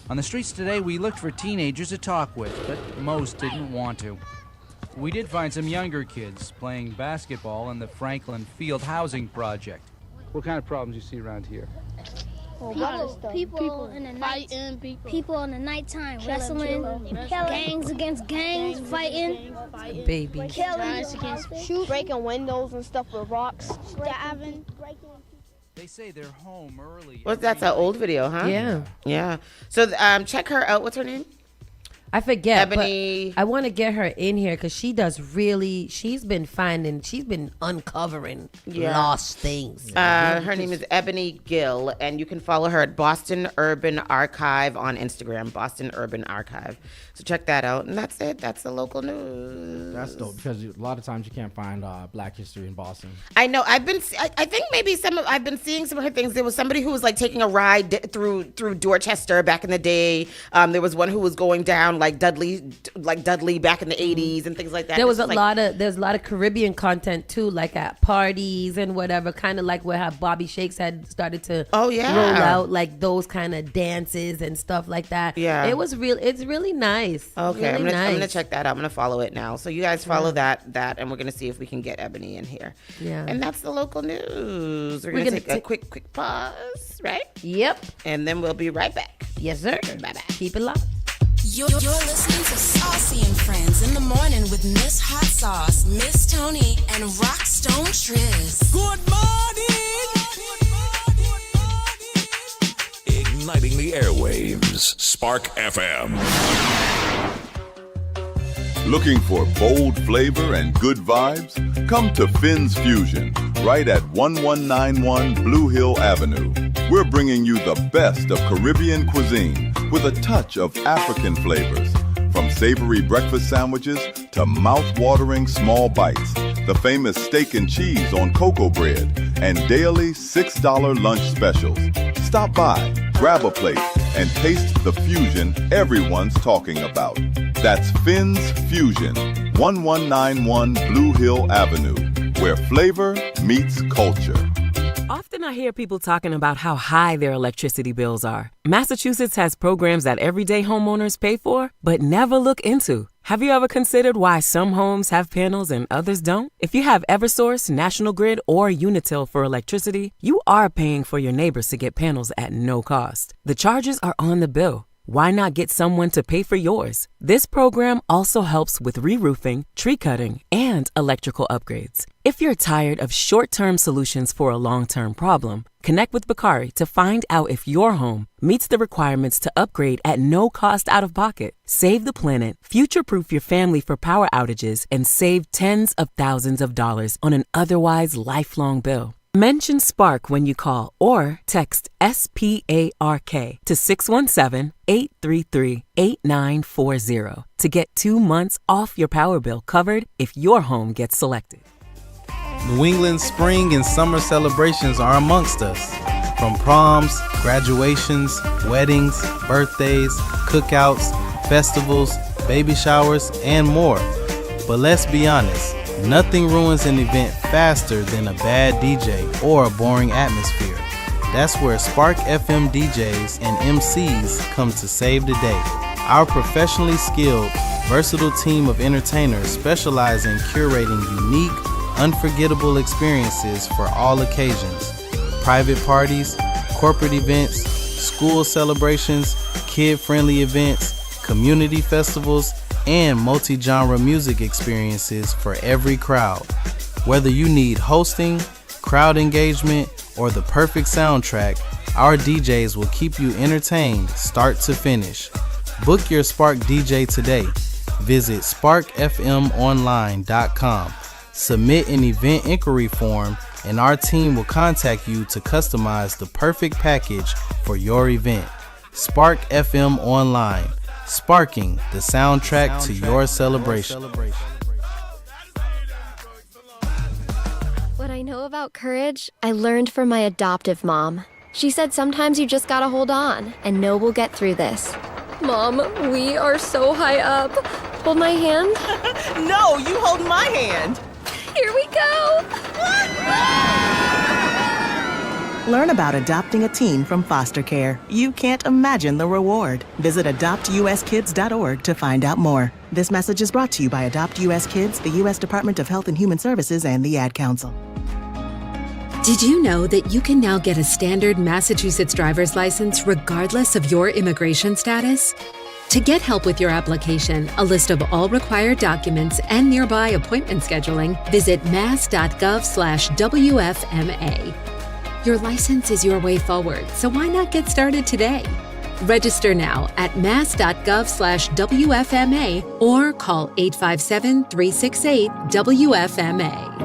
On the streets today, we looked for teenagers to talk with, but most didn't want to. We did find some younger kids playing basketball in the Franklin Field Housing Project. What kind of problems you see around here? People in the night, people in the nighttime wrestling, gangs against gangs fighting, baby, guys against breaking windows and stuff with rocks, stabbing. They say they're home early. Well, that's an old video, huh? Yeah. So check her out. What's her name? I forget, Ebony. but I want to get her in here because she's been uncovering lost things. Her name is Ebony Gill, and you can follow her at Boston Urban Archive on Instagram, Boston Urban Archive. So check that out, and that's it. That's the local news. That's dope, because a lot of times you can't find black history in Boston. I know. I think maybe I've been seeing some of her things. There was somebody who was like taking a ride through Dorchester back in the day. There was one who was going down like Dudley back in the 80s and things like that. There's a lot of Caribbean content too, like at parties and whatever, kind of like where how Bobby Shakes had started to roll out like those kind of dances and stuff like that. Yeah, it's really nice. Okay, really I'm gonna check that out. I'm gonna follow it now. So you guys follow that, and we're gonna see if we can get Ebony in here. Yeah, and that's the local news. We're gonna take a quick pause, right? Yep, and then we'll be right back. Yes, sir. Bye bye. Keep it locked. You're listening to Saucy and Friends in the morning with Miss Hot Sauce, Miss Tony, and Rockstone Triz. Good morning! Igniting the airwaves, Spark FM. Looking for bold flavor and good vibes? Come to Finn's Fusion, right at 1191 Blue Hill Avenue. We're bringing you the best of Caribbean cuisine with a touch of African flavors. From savory breakfast sandwiches to mouth-watering small bites, the famous steak and cheese on cocoa bread, and daily $6 lunch specials. Stop by, grab a plate, and taste the fusion everyone's talking about. That's Finn's Fusion, 1191 Blue Hill Avenue, where flavor meets culture. Often I hear people talking about how high their electricity bills are. Massachusetts has programs that everyday homeowners pay for, but never look into. Have you ever considered why some homes have panels and others don't? If you have Eversource, National Grid, or Unitil for electricity, you are paying for your neighbors to get panels at no cost. The charges are on the bill. Why not get someone to pay for yours? This program also helps with re-roofing, tree cutting, and electrical upgrades. If you're tired of short-term solutions for a long-term problem, connect with Bakari to find out if your home meets the requirements to upgrade at no cost out of pocket. Save the planet, future-proof your family for power outages, and save tens of thousands of dollars on an otherwise lifelong bill. Mention Spark when you call or text SPARK to 617-833-8940 to get 2 months off your power bill covered if your home gets selected. New England's spring and summer celebrations are amongst us. From proms, graduations, weddings, birthdays, cookouts, festivals, baby showers, and more. But let's be honest, nothing ruins an event faster than a bad DJ or a boring atmosphere. That's where Spark FM DJs and MCs come to save the day. Our professionally skilled, versatile team of entertainers specialize in curating unique, unforgettable experiences for all occasions. Private parties, corporate events, school celebrations, kid-friendly events, community festivals, and multi-genre music experiences for every crowd. Whether you need hosting, crowd engagement, or the perfect soundtrack, our DJs will keep you entertained start to finish. Book your Spark DJ today. Visit sparkfmonline.com. Submit an event inquiry form, and our team will contact you to customize the perfect package for your event. Spark FM Online, sparking the soundtrack to your celebration. What I know about courage, I learned from my adoptive mom. She said sometimes you just gotta hold on and know we'll get through this. Mom, we are so high up. Hold my hand. No, you hold my hand. Here we go. Learn about adopting a teen from foster care. You can't imagine the reward. Visit adoptuskids.org to find out more. This message is brought to you by Adopt US Kids, the U.S. Department of Health and Human Services, and the Ad Council. Did you know that you can now get a standard Massachusetts driver's license regardless of your immigration status? To get help with your application, a list of all required documents, and nearby appointment scheduling, visit mass.gov/WFMA. Your license is your way forward, so why not get started today? Register now at mass.gov/WFMA or call 857-368-WFMA.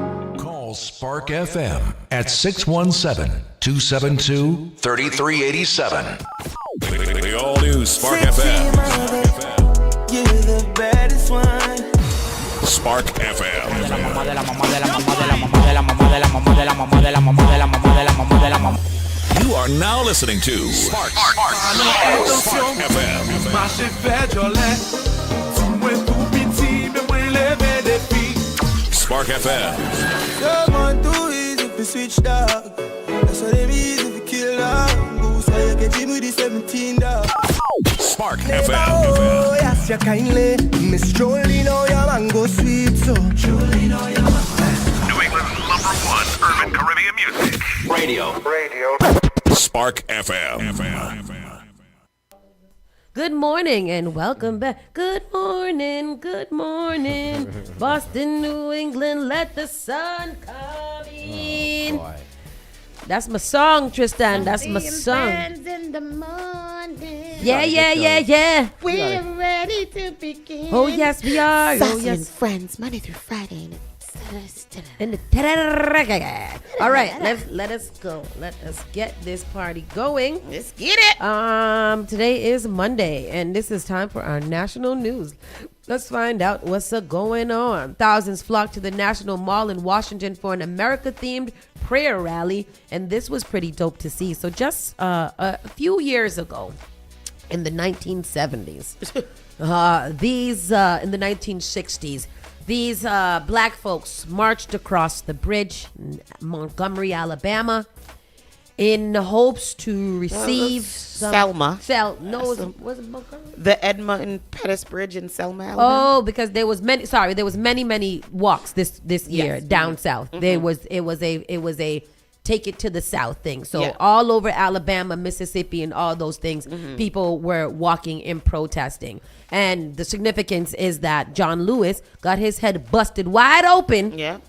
Spark FM at 617-272-3387. The all-new Spark FM. You're the baddest one. Spark FM. You are now listening to Spark FM. Spark FM. Someone too easy to switch dog. That's what they easy to kill dog. So you get him with the 17 dog. Spark FM. Oh, yes, you kindly. Miss Jolie, know your mango sweet, so. Jolie, know your mango. New England's #1 urban Caribbean music. Radio. Spark FM. Good morning and welcome back. Good morning, Boston, New England, let the sun come in. Boy. That's my song, Tristan. That's my song. In the morning. Yeah. We're ready to begin. Oh, yes, we are. Saucy and Friends, Monday through Friday. All right, let us go. Let us get this party going. Let's get it. Today is Monday, and this is time for our national news. Let's find out what's going on. Thousands flocked to the National Mall in Washington for an America-themed prayer rally, and this was pretty dope to see. So just a few years ago, in the 1970s, in the 1960s, these black folks marched across the bridge in Montgomery, Alabama, in hopes to receive Selma. Was it Montgomery? The Edmund Pettus Bridge in Selma, Alabama. Oh, because there was many walks this year down south. Mm-hmm. It was a take it to the south thing. So all over Alabama, Mississippi, and all those things, people were walking and protesting. And the significance is that John Lewis got his head busted wide open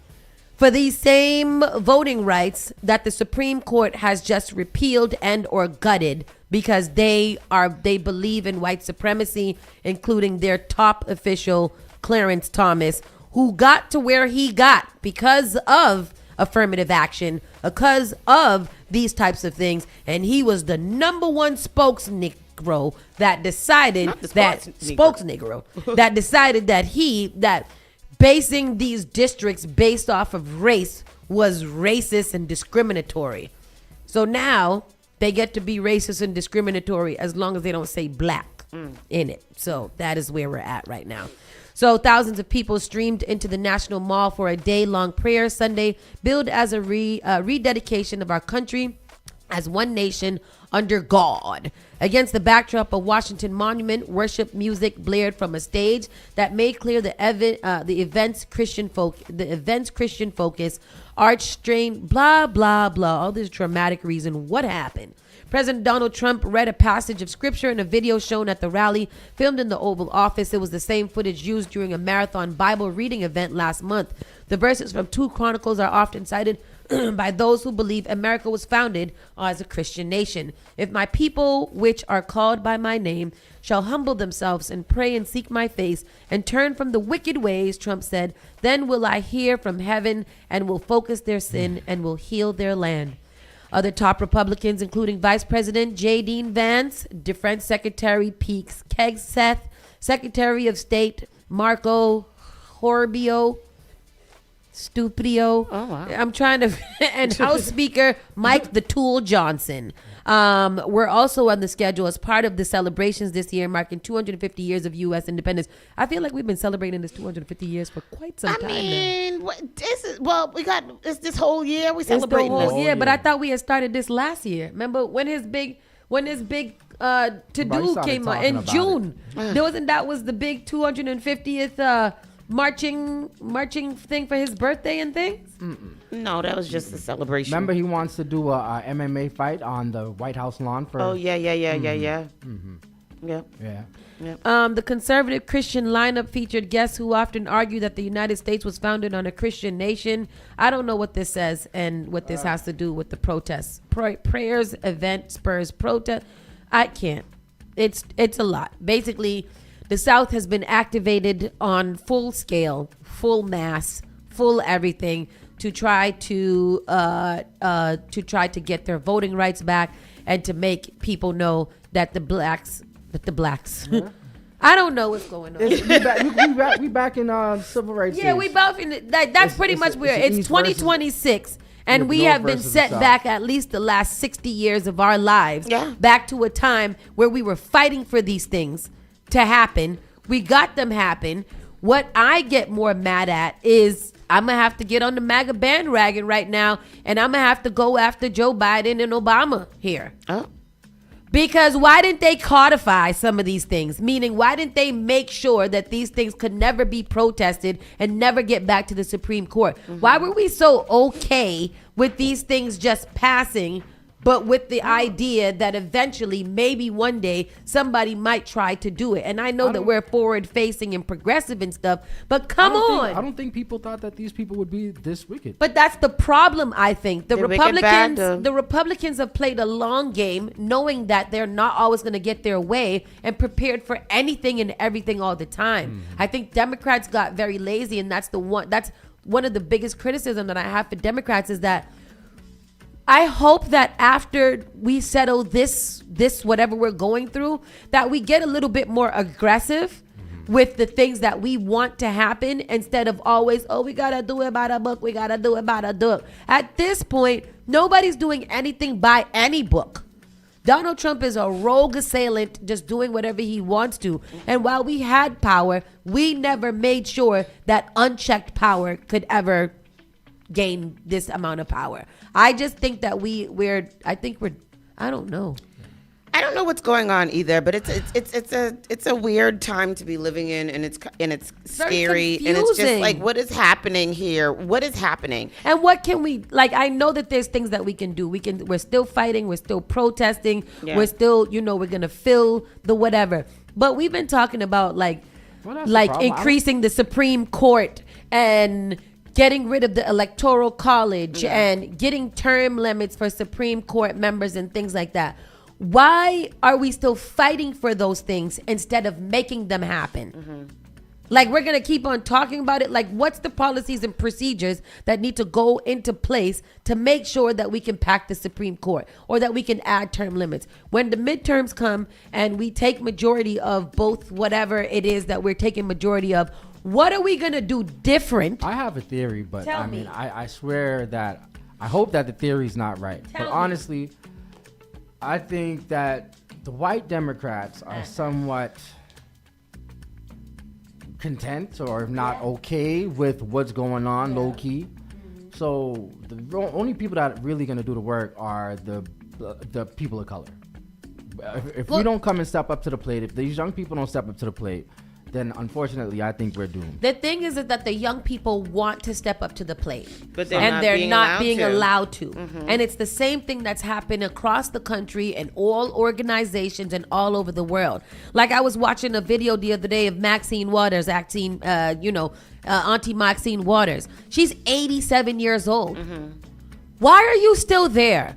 for these same voting rights that the Supreme Court has just repealed and or gutted because they believe in white supremacy, including their top official, Clarence Thomas, who got to where he got because of affirmative action, because of these types of things, and he was the number one spokesnigro that decided that basing these districts based off of race was racist and discriminatory. So now they get to be racist and discriminatory as long as they don't say black in it. So that is where we're at right now. So thousands of people streamed into the National Mall for a day-long prayer Sunday, billed as a rededication of our country as one nation under God. Against the backdrop of Washington Monument, worship music blared from a stage that made clear the event's Christian focus arch strain, blah, blah, blah. All this dramatic reason. What happened? President Donald Trump read a passage of scripture in a video shown at the rally filmed in the Oval Office. It was the same footage used during a marathon Bible reading event last month. The verses from 2 Chronicles are often cited by those who believe America was founded as a Christian nation. If my people, which are called by my name, shall humble themselves and pray and seek my face and turn from the wicked ways, Trump said, then will I hear from heaven and will focus their sin and will heal their land. Other top Republicans, including Vice President J. Dean Vance, Defense Secretary Pete Hegseth, Secretary of State Marco Rubio, Stupido. Oh, wow. I'm trying to, and House Speaker Mike the Tool Johnson. We're also on the schedule as part of the celebrations this year, marking 250 years of U.S. independence. I feel like we've been celebrating this 250 years for quite some time now. We got this whole year we celebrating the whole this. year, but I thought we had started this last year. Remember when his big to do came out in June? That was the big 250th marching thing for his birthday and things? No, that was just a celebration. Remember, he wants to do a MMA fight on the White House lawn for. Oh yeah. Mm-hmm. Yep. Yeah. The conservative Christian lineup featured guests who often argue that the United States was founded on a Christian nation. I don't know what this says and what this has to do with the protests. Prayers event spurs protest. I can't. It's a lot. Basically, the South has been activated on full scale, full mass, full everything to try to get their voting rights back and to make people know that the blacks. I don't know what's going on. We back in civil rights. Yeah, days. we both in that's pretty much where it's 2026. And we have been set back at least the last 60 years of our lives back to a time where we were fighting for these things to happen. We got them happen. What I get more mad at is I'm going to have to get on the MAGA bandwagon right now, and I'm going to have to go after Joe Biden and Obama here. Oh. Because why didn't they codify some of these things? Meaning, why didn't they make sure that these things could never be protested and never get back to the Supreme Court? Mm-hmm. Why were we so okay with these things just passing, but with the idea that eventually, maybe one day, somebody might try to do it? And I know that we're forward-facing and progressive and stuff, but I don't think people thought that these people would be this wicked. But that's the problem, I think. The They're Republicans have played a long game, knowing that they're not always going to get their way and prepared for anything and everything all the time. I think Democrats got very lazy, and that's one of the biggest criticism that I have for Democrats is that I hope that after we settle this whatever we're going through, that we get a little bit more aggressive with the things that we want to happen instead of always, we got to do it by the book. We got to do it by the book. At this point, nobody's doing anything by any book. Donald Trump is a rogue assailant just doing whatever he wants to. And while we had power, we never made sure that unchecked power could ever gain this amount of power. I just think that I don't know. I don't know what's going on either, but it's a weird time to be living in, and it's scary, and it's just like, what is happening here? What is happening? And what can we I know that there's things that we can do. We're still fighting, we're still protesting, we're still, we're gonna fill the whatever. But we've been talking about increasing the Supreme Court and getting rid of the Electoral College and getting term limits for Supreme Court members and things like that. Why are we still fighting for those things instead of making them happen? We're going to keep on talking about it. What's the policies and procedures that need to go into place to make sure that we can pack the Supreme Court or that we can add term limits? When the midterms come and we take majority of both whatever it is that we're taking majority of, what are we going to do different? I have a theory, but Tell I me. mean, I swear that I hope that the theory's not right. Tell but me. honestly, I think that the white Democrats are somewhat content or if not okay with what's going on low key. So the only people that are really going to do the work are the people of color. If we don't come and step up to the plate, if these young people don't step up to the plate, then unfortunately, I think we're doomed. The thing is that the young people want to step up to the plate, but they're not being allowed to. Mm-hmm. And it's the same thing that's happened across the country and all organizations and all over the world. Like I was watching a video the other day of Maxine Waters, Auntie Maxine Waters. She's 87 years old. Mm-hmm. Why are you still there?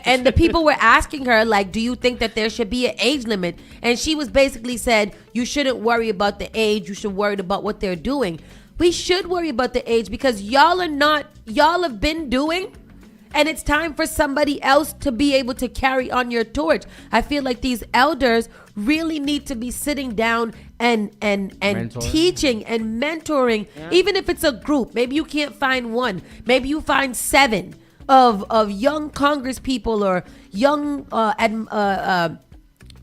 And the people were asking her, like, do you think that there should be an age limit? And she was basically said, you shouldn't worry about the age. You should worry about what they're doing. We should worry about the age because y'all have been doing, and it's time for somebody else to be able to carry on your torch. I feel like these elders really need to be sitting down and teaching and mentoring, even if it's a group. Maybe you can't find one. Maybe you find 7 of young Congress people or young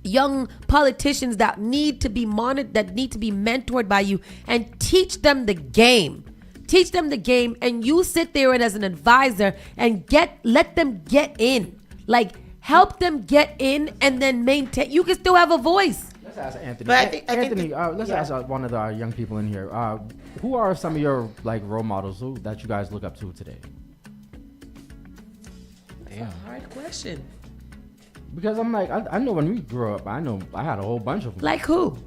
young politicians that need to be monitored, that need to be mentored by you, and teach them the game. Teach them the game, and you sit there and as an advisor and let them get in. Like, help them get in and then maintain. You can still have a voice. Let's ask Anthony. But I think let's ask one of our young people in here. Who are some of your like role models that you guys look up to today? That's a hard question. Because I'm like, I know when we grew up, I had a whole bunch of them. Like who?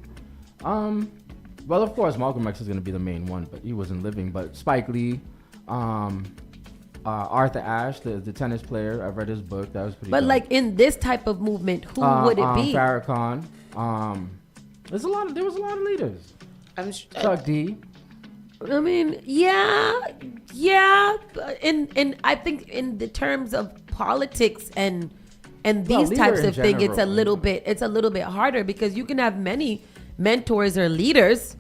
Well, of course, Malcolm X is going to be the main one, but he wasn't living. But Spike Lee, Arthur Ashe, the tennis player. I've read his book. That was pretty. But dope. like in this type of movement, who would it be? Farrakhan. There was a lot of leaders. Chuck D. I mean, yeah. And I think in the terms of politics and these types of things, it's a little bit harder because you can have many mentors or leaders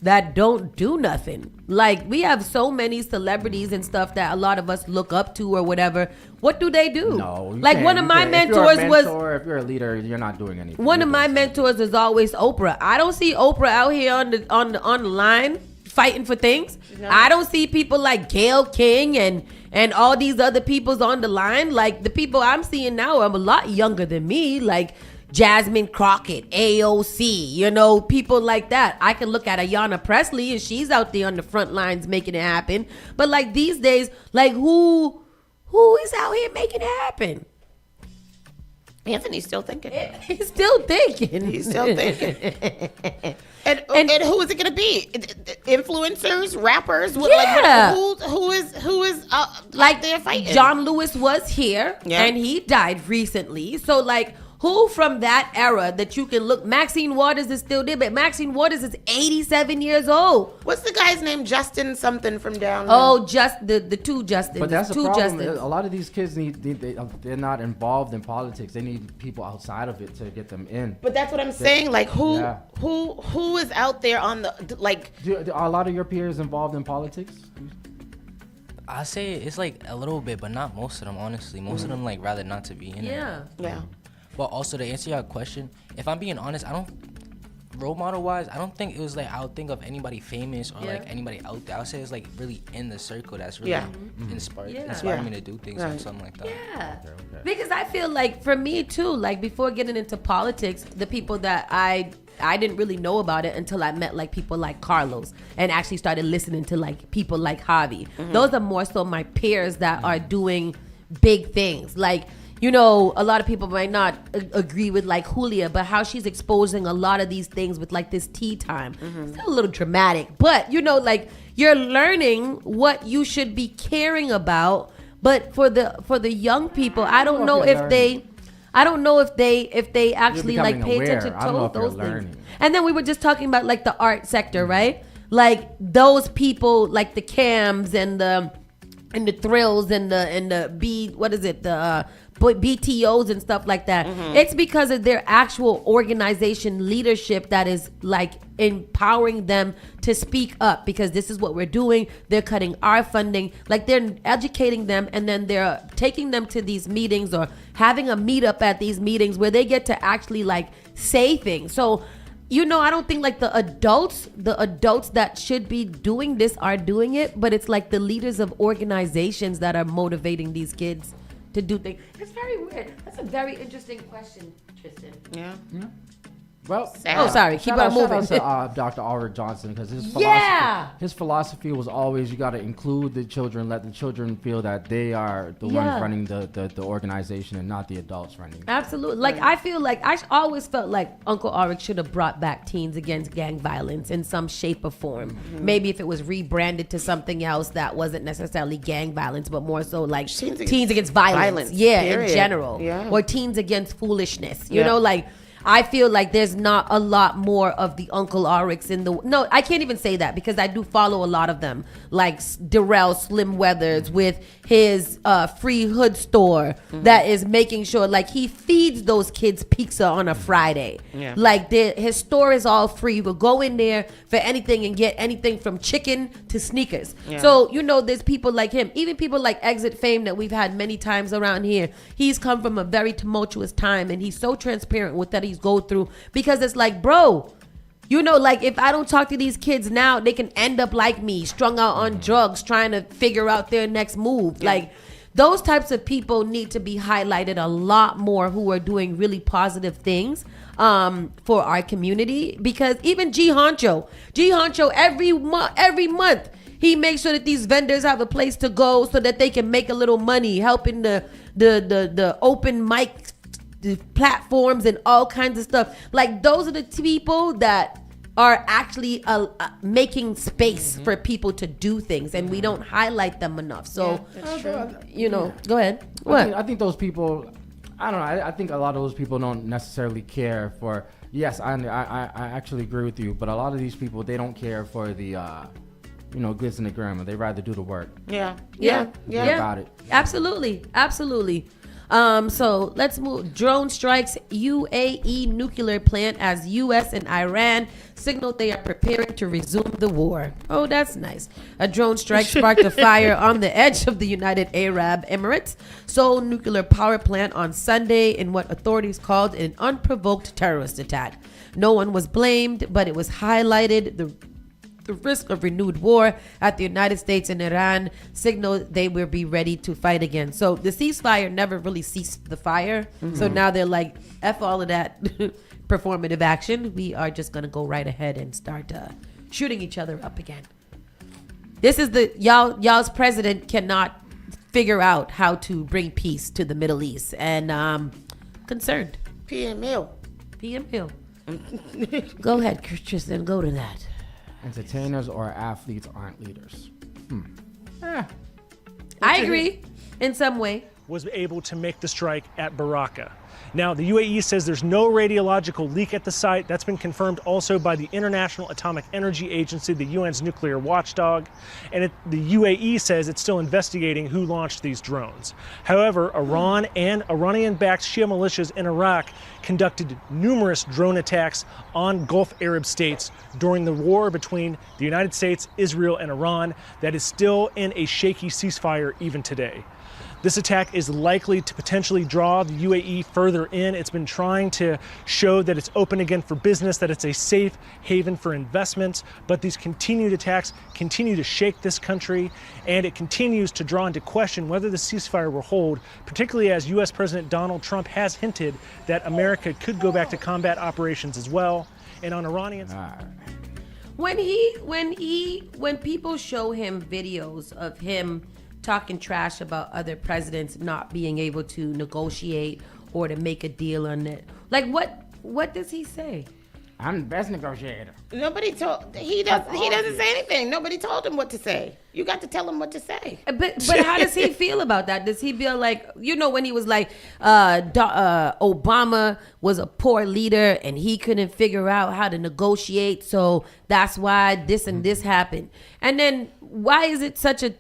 that don't do nothing. Like we have so many celebrities and stuff that a lot of us look up to or whatever. What do they do? No, like one of my mentors if you're a leader, you're not doing anything. One of my mentors is always Oprah. I don't see Oprah out here on the line fighting for things. No. I don't see people like Gayle King and all these other people's on the line. Like the people I'm seeing now are a lot younger than me. Like Jasmine Crockett, AOC, people like that. I can look at Ayanna Pressley and she's out there on the front lines making it happen. But like these days, like who is out here making it happen? Anthony's still thinking. He's still thinking. And who is it going to be? Influencers, rappers? Yeah. Who is like there fighting? John Lewis was here and he died recently. So like who from that era that you can look? Maxine Waters is still there, but Maxine Waters is 87 years old. What's the guy's name? Justin something from down there. The two Justins. But that's the problem. Justins. A lot of these kids they're not involved in politics. They need people outside of it to get them in. But that's what I'm saying. Like who is out there on the like? Are a lot of your peers involved in politics? I say it's like a little bit, but not most of them. Honestly, most of them like rather not to be in it. Yeah. But also to answer your question, if I'm being honest, role model wise, I don't think it was like I would think of anybody famous or like anybody out there. I would say it's like really in the circle that's really inspired me to do things or something like that. Yeah. Okay. Because I feel like for me too, like before getting into politics, the people that I didn't really know about it until I met like people like Carlos and actually started listening to like people like Javi. Mm-hmm. Those are more so my peers that are doing big things. Like, a lot of people might not agree with like Julia, but how she's exposing a lot of these things with like this tea time. Mm-hmm. It's a little dramatic, but like you're learning what you should be caring about. But for the young people, I don't know if they actually like pay attention to those things. And then we were just talking about like the art sector, right? Like those people, like the Cams and the Thrills and the BTOs and stuff like that. Mm-hmm. It's because of their actual organization leadership that is like empowering them to speak up, because this is what we're doing. They're cutting our funding. Like they're educating them, and then they're taking them to these meetings or having a meetup at these meetings where they get to actually like say things. So I don't think like the adults that should be doing this are doing it, but it's like the leaders of organizations that are motivating these kids to do things. It's very weird. That's a very interesting question, Tristan. Yeah. Well, sorry. Keep on moving. Shout out to Dr. Ulrich Johnson, because his philosophy was always, you got to include the children, let the children feel that they are the ones running the organization and not the adults running. Absolutely. Like, I feel like I always felt like Uncle Ulrich should have brought back Teens Against Gang Violence in some shape or form. Mm-hmm. Maybe if it was rebranded to something else that wasn't necessarily gang violence, but more so like Teens Against Violence. Yeah, period. In general. Yeah. Or Teens Against Foolishness. You know, like, I feel like there's not a lot more of the Uncle Ulrichs in the... No, I can't even say that, because I do follow a lot of them. Like Darrell Slim Weathers with his free hood store that is making sure, like, he feeds those kids pizza on a Friday. Yeah. Like, his store is all free. You will go in there for anything and get anything from chicken to sneakers. Yeah. So, you know, there's people like him. Even people like Exit Fame that we've had many times around here. He's come from a very tumultuous time, and he's so transparent with that he's go through, because it's like, bro, you know, like, if I don't talk to these kids now, they can end up like me, strung out on drugs, trying to figure out their next move. Like, those types of people need to be highlighted a lot more, who are doing really positive things for our community. Because even G Honcho every month he makes sure that these vendors have a place to go so that they can make a little money, helping the open mic, the platforms and all kinds of stuff. Like, those are the people that are actually making space for people to do things, and we don't highlight them enough. So, you know, go ahead. What? I think those people, I don't know. I think a lot of those people don't necessarily care for. Yes, I actually agree with you, but a lot of these people, they don't care for the glitz and the glamour. They rather do the work. Yeah. About it. Absolutely. So let's move. Drone strikes UAE nuclear plant as U.S. and Iran signaled they are preparing to resume the war. Oh, that's nice. A drone strike sparked a fire on the edge of the United Arab Emirates Seoul nuclear power plant on Sunday in what authorities called an unprovoked terrorist attack. No one was blamed, but it was highlighted the risk of renewed war at the United States and Iran signaled they will be ready to fight again. So the ceasefire never really ceased the fire. Mm-hmm. So now they're like, F all of that performative action. We are just going to go right ahead and start shooting each other up again. This is y'all's president cannot figure out how to bring peace to the Middle East. And concerned. PM Hill. Go ahead, Tristan, go to that. Entertainers or athletes aren't leaders. I agree in some way. Was able to make the strike at Baraka. Now, the UAE says there's no radiological leak at the site. That's been confirmed also by the International Atomic Energy Agency, the UN's nuclear watchdog. And the UAE says it's still investigating who launched these drones. However, Iran and Iranian-backed Shia militias in Iraq conducted numerous drone attacks on Gulf Arab states during the war between the United States, Israel, and Iran that is still in a shaky ceasefire even today. This attack is likely to potentially draw the UAE further in. It's been trying to show that it's open again for business, that it's a safe haven for investments, but these continued attacks continue to shake this country, and it continues to draw into question whether the ceasefire will hold, particularly as U.S. President Donald Trump has hinted that America could go back to combat operations as well. And on Iranians... When people show him videos of him talking trash about other presidents not being able to negotiate or to make a deal on it, like what does he say? I'm the best negotiator. He doesn't say anything. Nobody told him what to say. You got to tell him what to say. But how does he feel about that? Does he feel like, when he was like, Obama was a poor leader and he couldn't figure out how to negotiate, so that's why this and this happened? And then why is it such a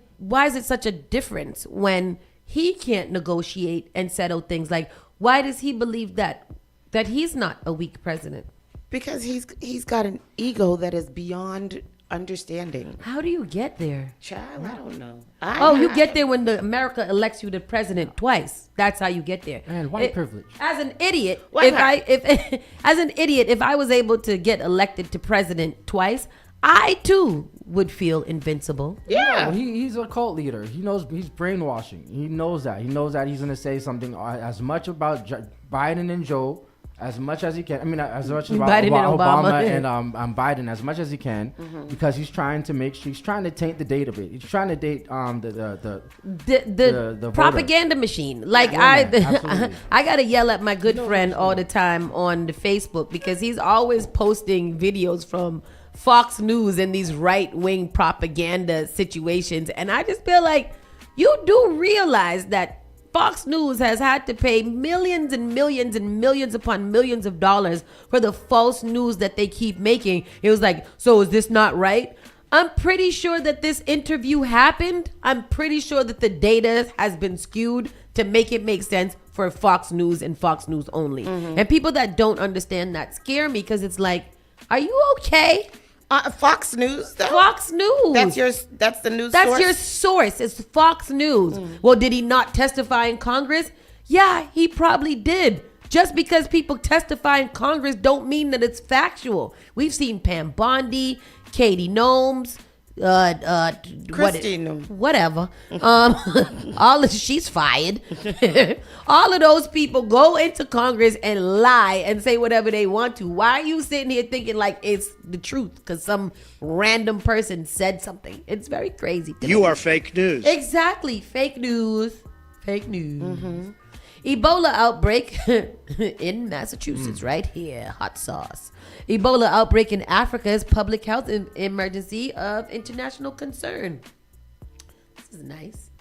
difference when he can't negotiate and settle things? Like, why does he believe that he's not a weak president? Because he's got an ego that is beyond understanding. How do you get there? Child, I don't know. You get there when America elects you the president twice. That's how you get there. Man, white privilege. As an idiot, if I was able to get elected to president twice, I too would feel invincible. Yeah. He's a cult leader. He knows he's brainwashing. He knows that. He knows that he's going to say something as much about Biden and Joe as much as he can. I mean, as much as Biden and Obama Obama. and Biden as much as he can, because he's trying to taint the data bit. He's trying to date the propaganda machine. Like I gotta yell at my good friend all the time on the Facebook because he's always posting videos from Fox News and these right-wing propaganda situations, and I just feel like you do realize that Fox News has had to pay millions and millions and millions upon millions of dollars for the false news that they keep making. It was like, so is this not right? I'm pretty sure that this interview happened. I'm pretty sure that the data has been skewed to make it make sense for Fox News and Fox News only. And people that don't understand that scare me because it's like, are you okay? Fox News, though? Fox News. That's the news source? That's your source. It's Fox News. Well, did he not testify in Congress? Yeah, he probably did. Just because people testify in Congress don't mean that it's factual. We've seen Pam Bondi, Katie Gnomes, Christy Gnomes. Whatever. She's fired. All of those people go into Congress and lie and say whatever they want to. Why are you sitting here thinking like it's the truth because some random person said something? It's very crazy. You are fake news. Exactly. Fake news. Fake news. Ebola outbreak in Massachusetts, right here. Hot sauce. Ebola outbreak in Africa is public health emergency of international concern. This is nice.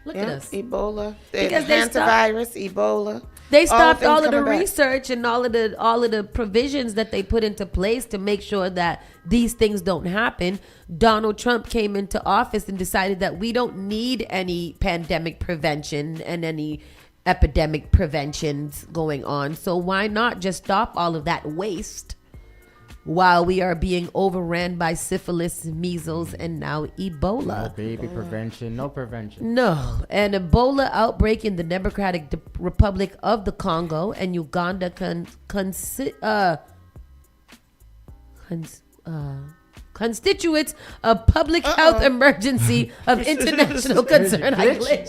Look at us. Ebola. Because Hantavirus, Ebola. They stopped all of the research and all of the provisions that they put into place to make sure that these things don't happen. Donald Trump came into office and decided that we don't need any pandemic prevention and any epidemic preventions going on. So why not just stop all of that waste while we are being overran by syphilis, measles, and now Ebola? No baby prevention, no prevention. No. An Ebola outbreak in the Democratic Republic of the Congo and Uganda constitutes a public health emergency of international concern.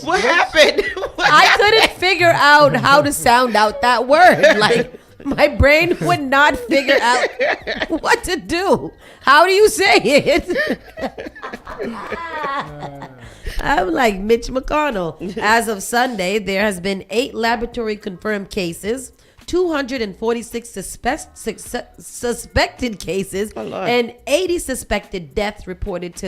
What happened? I couldn't figure out how to sound out that word. Like, my brain would not figure out what to do. How do you say it? I'm like Mitch McConnell. As of Sunday, there has been 8 laboratory confirmed cases, 246 suspected cases, and 80 suspected deaths reported to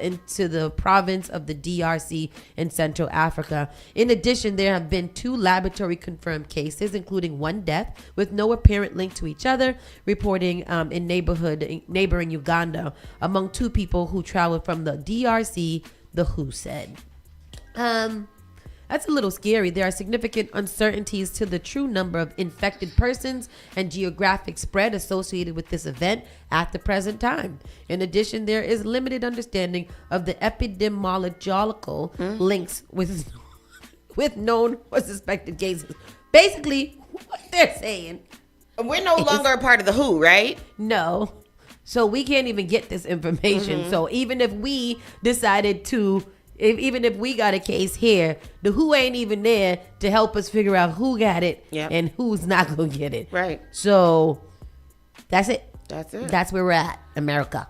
into the province of the DRC in Central Africa. In addition, there have been 2 laboratory confirmed cases, including 1 death with no apparent link to each other, reporting in neighboring Uganda among 2 people who traveled from the DRC, the WHO said. That's a little scary. There are significant uncertainties to the true number of infected persons and geographic spread associated with this event at the present time. In addition, there is limited understanding of the epidemiological links with known or suspected cases. Basically, what they're saying. We're no longer a part of the WHO, right? No. So we can't even get this information. So even if we decided to, even if we got a case here, the WHO ain't even there to help us figure out who got it and who's not going to get it. Right. So that's it. That's it. That's where we're at, America.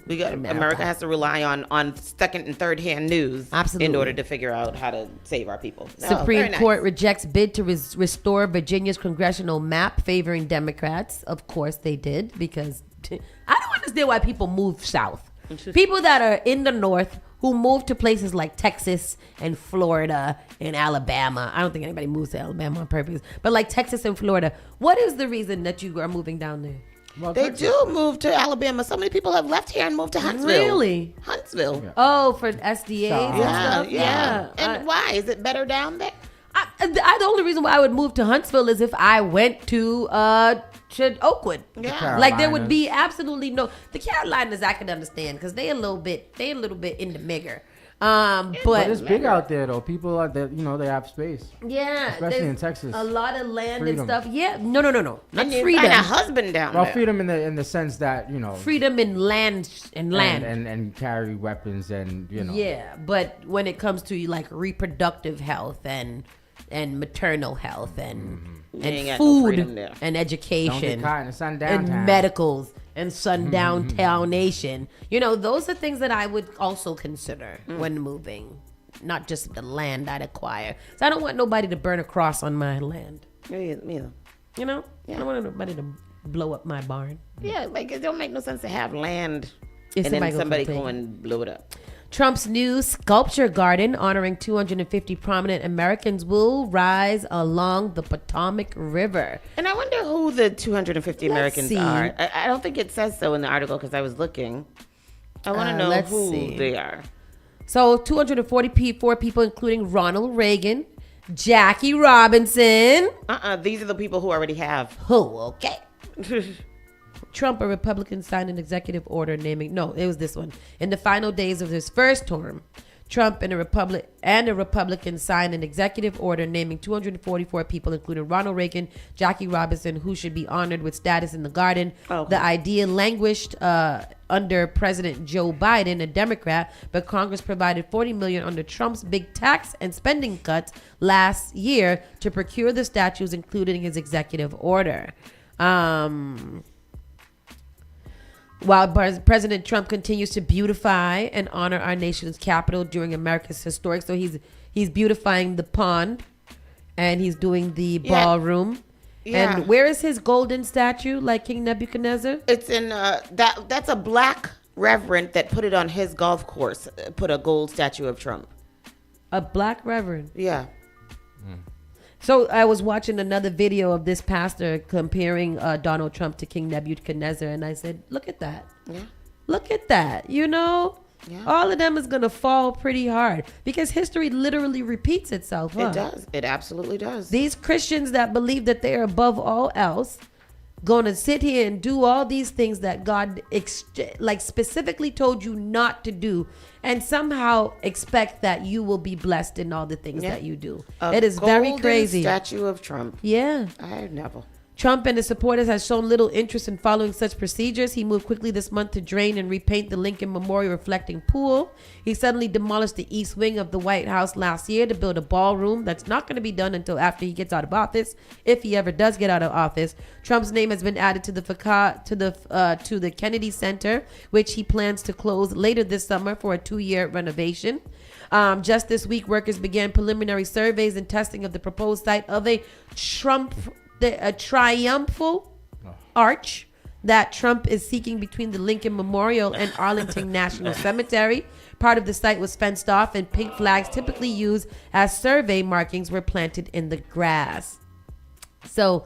We got America has to rely on second and third hand news in order to figure out how to save our people. Supreme Court rejects bid to restore Virginia's congressional map favoring Democrats. Of course they did, because I don't understand why people move south. People that are in the north who move to places like Texas and Florida and Alabama. I don't think anybody moves to Alabama on purpose, but like Texas and Florida. What is the reason that you are moving down there? Well, they do move to Alabama. So many people have left here and moved to Huntsville. Really? Huntsville. Yeah. Oh, for SDAs and stuff? Yeah. And why? Is it better down there? The only reason why I would move to Huntsville is if I went to Oakwood. Yeah. Like there would be absolutely no. The Carolinas I could understand because they a little bit in the migger. But it's big out there though. People are there, they have space. Yeah, especially in Texas. A lot of land and stuff. Yeah, no. Not and freedom. Find a husband down there. Well, freedom in the sense that freedom in land and carry weapons and Yeah, but when it comes to like reproductive health and and maternal health and ain't got no food freedom there. and education Don't get caught in the sundown and town. medicals and sundown town nation. You know, those are things that I would also consider when moving, not just the land I'd acquire. So I don't want nobody to burn a cross on my land. Me either. You know, I don't want nobody to blow up my barn. Yeah, like it don't make no sense to have land If and then somebody take go it. and blow it up. Trump's new sculpture garden honoring 250 prominent Americans will rise along the Potomac River. And I wonder who the 250 Americans see. are. I don't think it says so in the article because I was looking. I want to know let's who see. they are. So 244 people, including Ronald Reagan, Jackie Robinson. These are the people who already have. Oh, okay. Trump, a Republican, signed an executive order naming, no, it was this one. In the final days of his first term, Trump and a Republican signed an executive order naming 244 people, including Ronald Reagan, Jackie Robinson, who should be honored with status in the garden. Okay. The idea languished under President Joe Biden, a Democrat, but Congress provided $40 million under Trump's big tax and spending cuts last year to procure the statues, including his executive order. While President Trump continues to beautify and honor our nation's capital during America's historic, so he's beautifying the pond, and he's doing the ballroom. Yeah. And where is his golden statue, like King Nebuchadnezzar? It's in that's a black reverend that put it on his golf course. Put a gold statue of Trump. A black reverend. Yeah. So I was watching another video of this pastor comparing Donald Trump to King Nebuchadnezzar, and I said, "Look at that! Yeah, look at that! You know, all of them is gonna fall pretty hard because history literally repeats itself. Huh? It does. It absolutely does. These Christians that believe that they are above all else, gonna sit here and do all these things that God specifically told you not to do, and somehow expect that you will be blessed in all the things that you do. It is very crazy. Statue of Trump. Yeah, I never. Trump and his supporters have shown little interest in following such procedures. He moved quickly this month to drain and repaint the Lincoln Memorial reflecting pool. He suddenly demolished the east wing of the White House last year to build a ballroom that's not going to be done until after he gets out of office, if he ever does get out of office. Trump's name has been added to the Kennedy Center, which he plans to close later this summer for a 2-year renovation. Just this week, workers began preliminary surveys and testing of the proposed site of a triumphal arch that Trump is seeking between the Lincoln Memorial and Arlington National Cemetery. Part of the site was fenced off, and pink flags typically used as survey markings were planted in the grass. So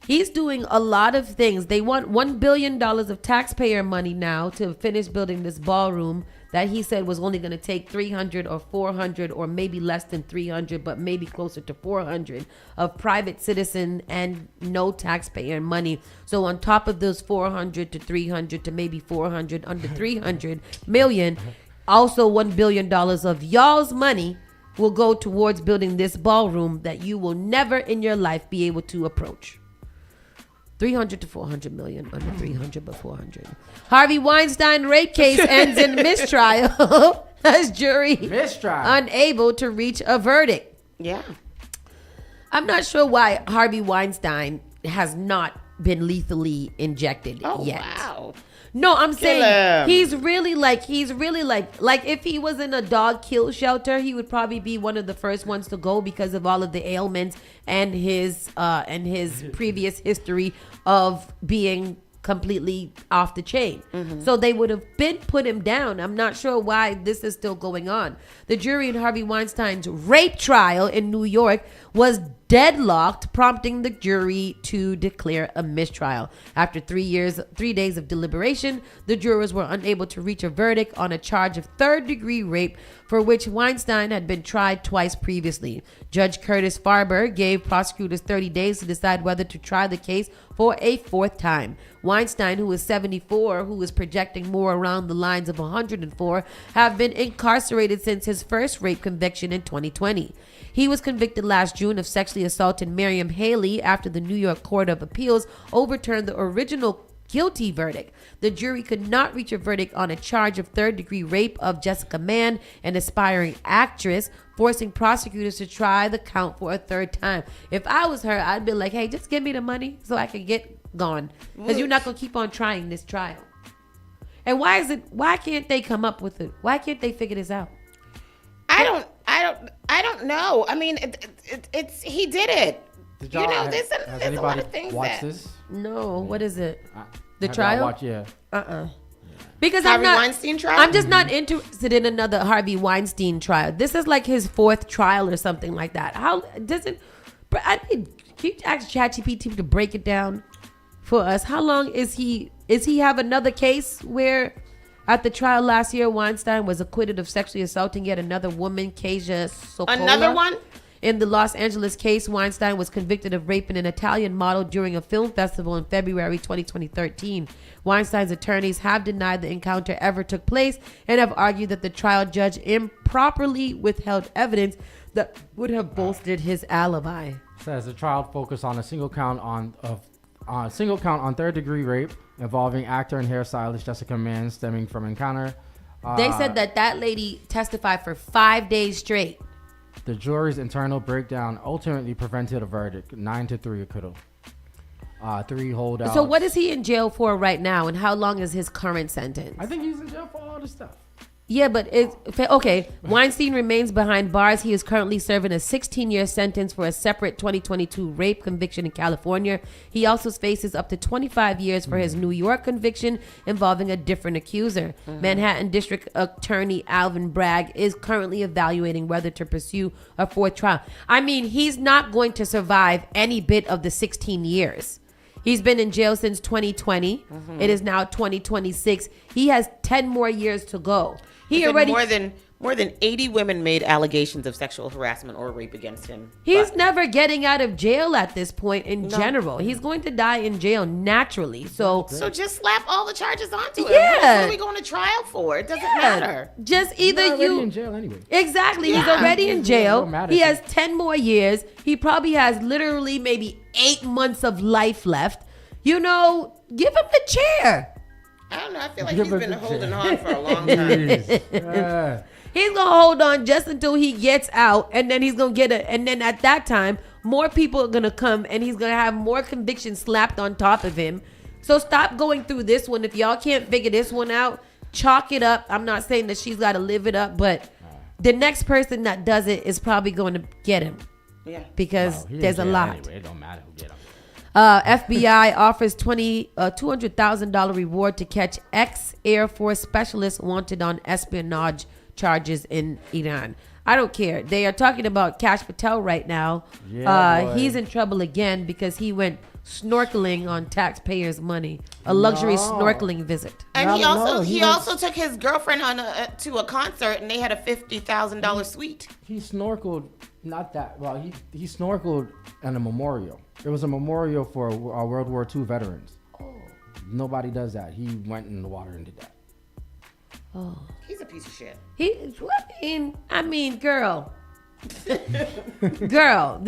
he's doing a lot of things. They want $1 billion of taxpayer money now to finish building this ballroom that he said was only going to take 300 or 400 or maybe less than 300, but maybe closer to 400 of private citizen and no taxpayer money. So on top of those 400 to 300 to maybe 400, under 300 million, also $1 billion of y'all's money will go towards building this ballroom that you will never in your life be able to approach. 300 to 400 million, under 300 but 400. Harvey Weinstein rape case ends in mistrial as jury unable to reach a verdict. Yeah. I'm not sure why Harvey Weinstein has not been lethally injected yet. Wow. No, I'm saying him. he's really like if he was in a dog kill shelter, he would probably be one of the first ones to go because of all of the ailments and his previous history of being completely off the chain. So they would have put him down. I'm not sure why this is still going on. The jury in Harvey Weinstein's rape trial in New York was deadlocked, prompting the jury to declare a mistrial. After 3 days of deliberation, the jurors were unable to reach a verdict on a charge of third-degree rape for which Weinstein had been tried twice previously. Judge Curtis Farber gave prosecutors 30 days to decide whether to try the case for a fourth time. Weinstein, who is 74, who is projecting more around the lines of 104, have been incarcerated since his first rape conviction in 2020. He was convicted last June of sexually assaulting Miriam Haley after the New York Court of Appeals overturned the original guilty verdict. The jury could not reach a verdict on a charge of third-degree rape of Jessica Mann, an aspiring actress, forcing prosecutors to try the count for a third time. If I was her, I'd be like, hey, just give me the money so I can get gone. Because you're not going to keep on trying this trial. And why can't they come up with it? Why can't they figure this out? I don't know. I mean, it's he did it. There's a lot of things watch this? No, what is it? The Have trial? y'all watch, yeah. Because Harvey Weinstein trial? I'm just not interested in another Harvey Weinstein trial. This is like his fourth trial or something like that. Can you ask ChatGPT to break it down for us? How long is he have another case where at the trial last year, Weinstein was acquitted of sexually assaulting yet another woman, Kasia Sokola. Another one? In the Los Angeles case, Weinstein was convicted of raping an Italian model during a film festival in February 2013. Weinstein's attorneys have denied the encounter ever took place and have argued that the trial judge improperly withheld evidence that would have bolstered his alibi. Says the trial focused on a single count on third-degree rape involving actor and hairstylist Jessica Mann, stemming from encounter. They said that lady testified for 5 days straight. The jury's internal breakdown ultimately prevented a verdict, 9-3 acquittal. 3 holdouts. So what is he in jail for right now, and how long is his current sentence? I think he's in jail for all this stuff. Yeah, but it's okay. Weinstein remains behind bars. He is currently serving a 16-year sentence for a separate 2022 rape conviction in California. He also faces up to 25 years for his New York conviction involving a different accuser. Manhattan District Attorney Alvin Bragg is currently evaluating whether to pursue a fourth trial. I mean, he's not going to survive any bit of the 16 years. He's been in jail since 2020. It is now 2026. He has 10 more years to go. He already more than 80 women made allegations of sexual harassment or rape against him. He's never getting out of jail at this point in general. He's going to die in jail naturally. So just slap all the charges onto him. Yeah. What are we going to trial for? It doesn't matter. Just either He's already in jail anyway. Exactly. He's already in jail. He has 10 more years. He probably has literally maybe 8 months of life left. You know, give him the chair. I don't know. I feel like he's been holding on for a long time. He's going to hold on just until he gets out, and then he's going to get and then at that time, more people are going to come, and he's going to have more convictions slapped on top of him. So stop going through this one. If y'all can't figure this one out, chalk it up. I'm not saying that she's got to live it up, but the next person that does it is probably going to get him. Yeah. Because there's a lot. Anyway, it don't matter who get him. FBI offers $200,000 reward to catch ex-Air Force specialist wanted on espionage charges in Iran. I don't care. They are talking about Kash Patel right now. He's in trouble again because he went snorkeling on taxpayers' money, a luxury snorkeling visit. And he also took his girlfriend on to a concert, and they had a $50,000 suite. He snorkeled, not that. Well, he snorkeled in a memorial. It was a memorial for World War II veterans. Oh. Nobody does that. He went in the water and did that. Oh, he's a piece of shit. I mean, girl. Girl,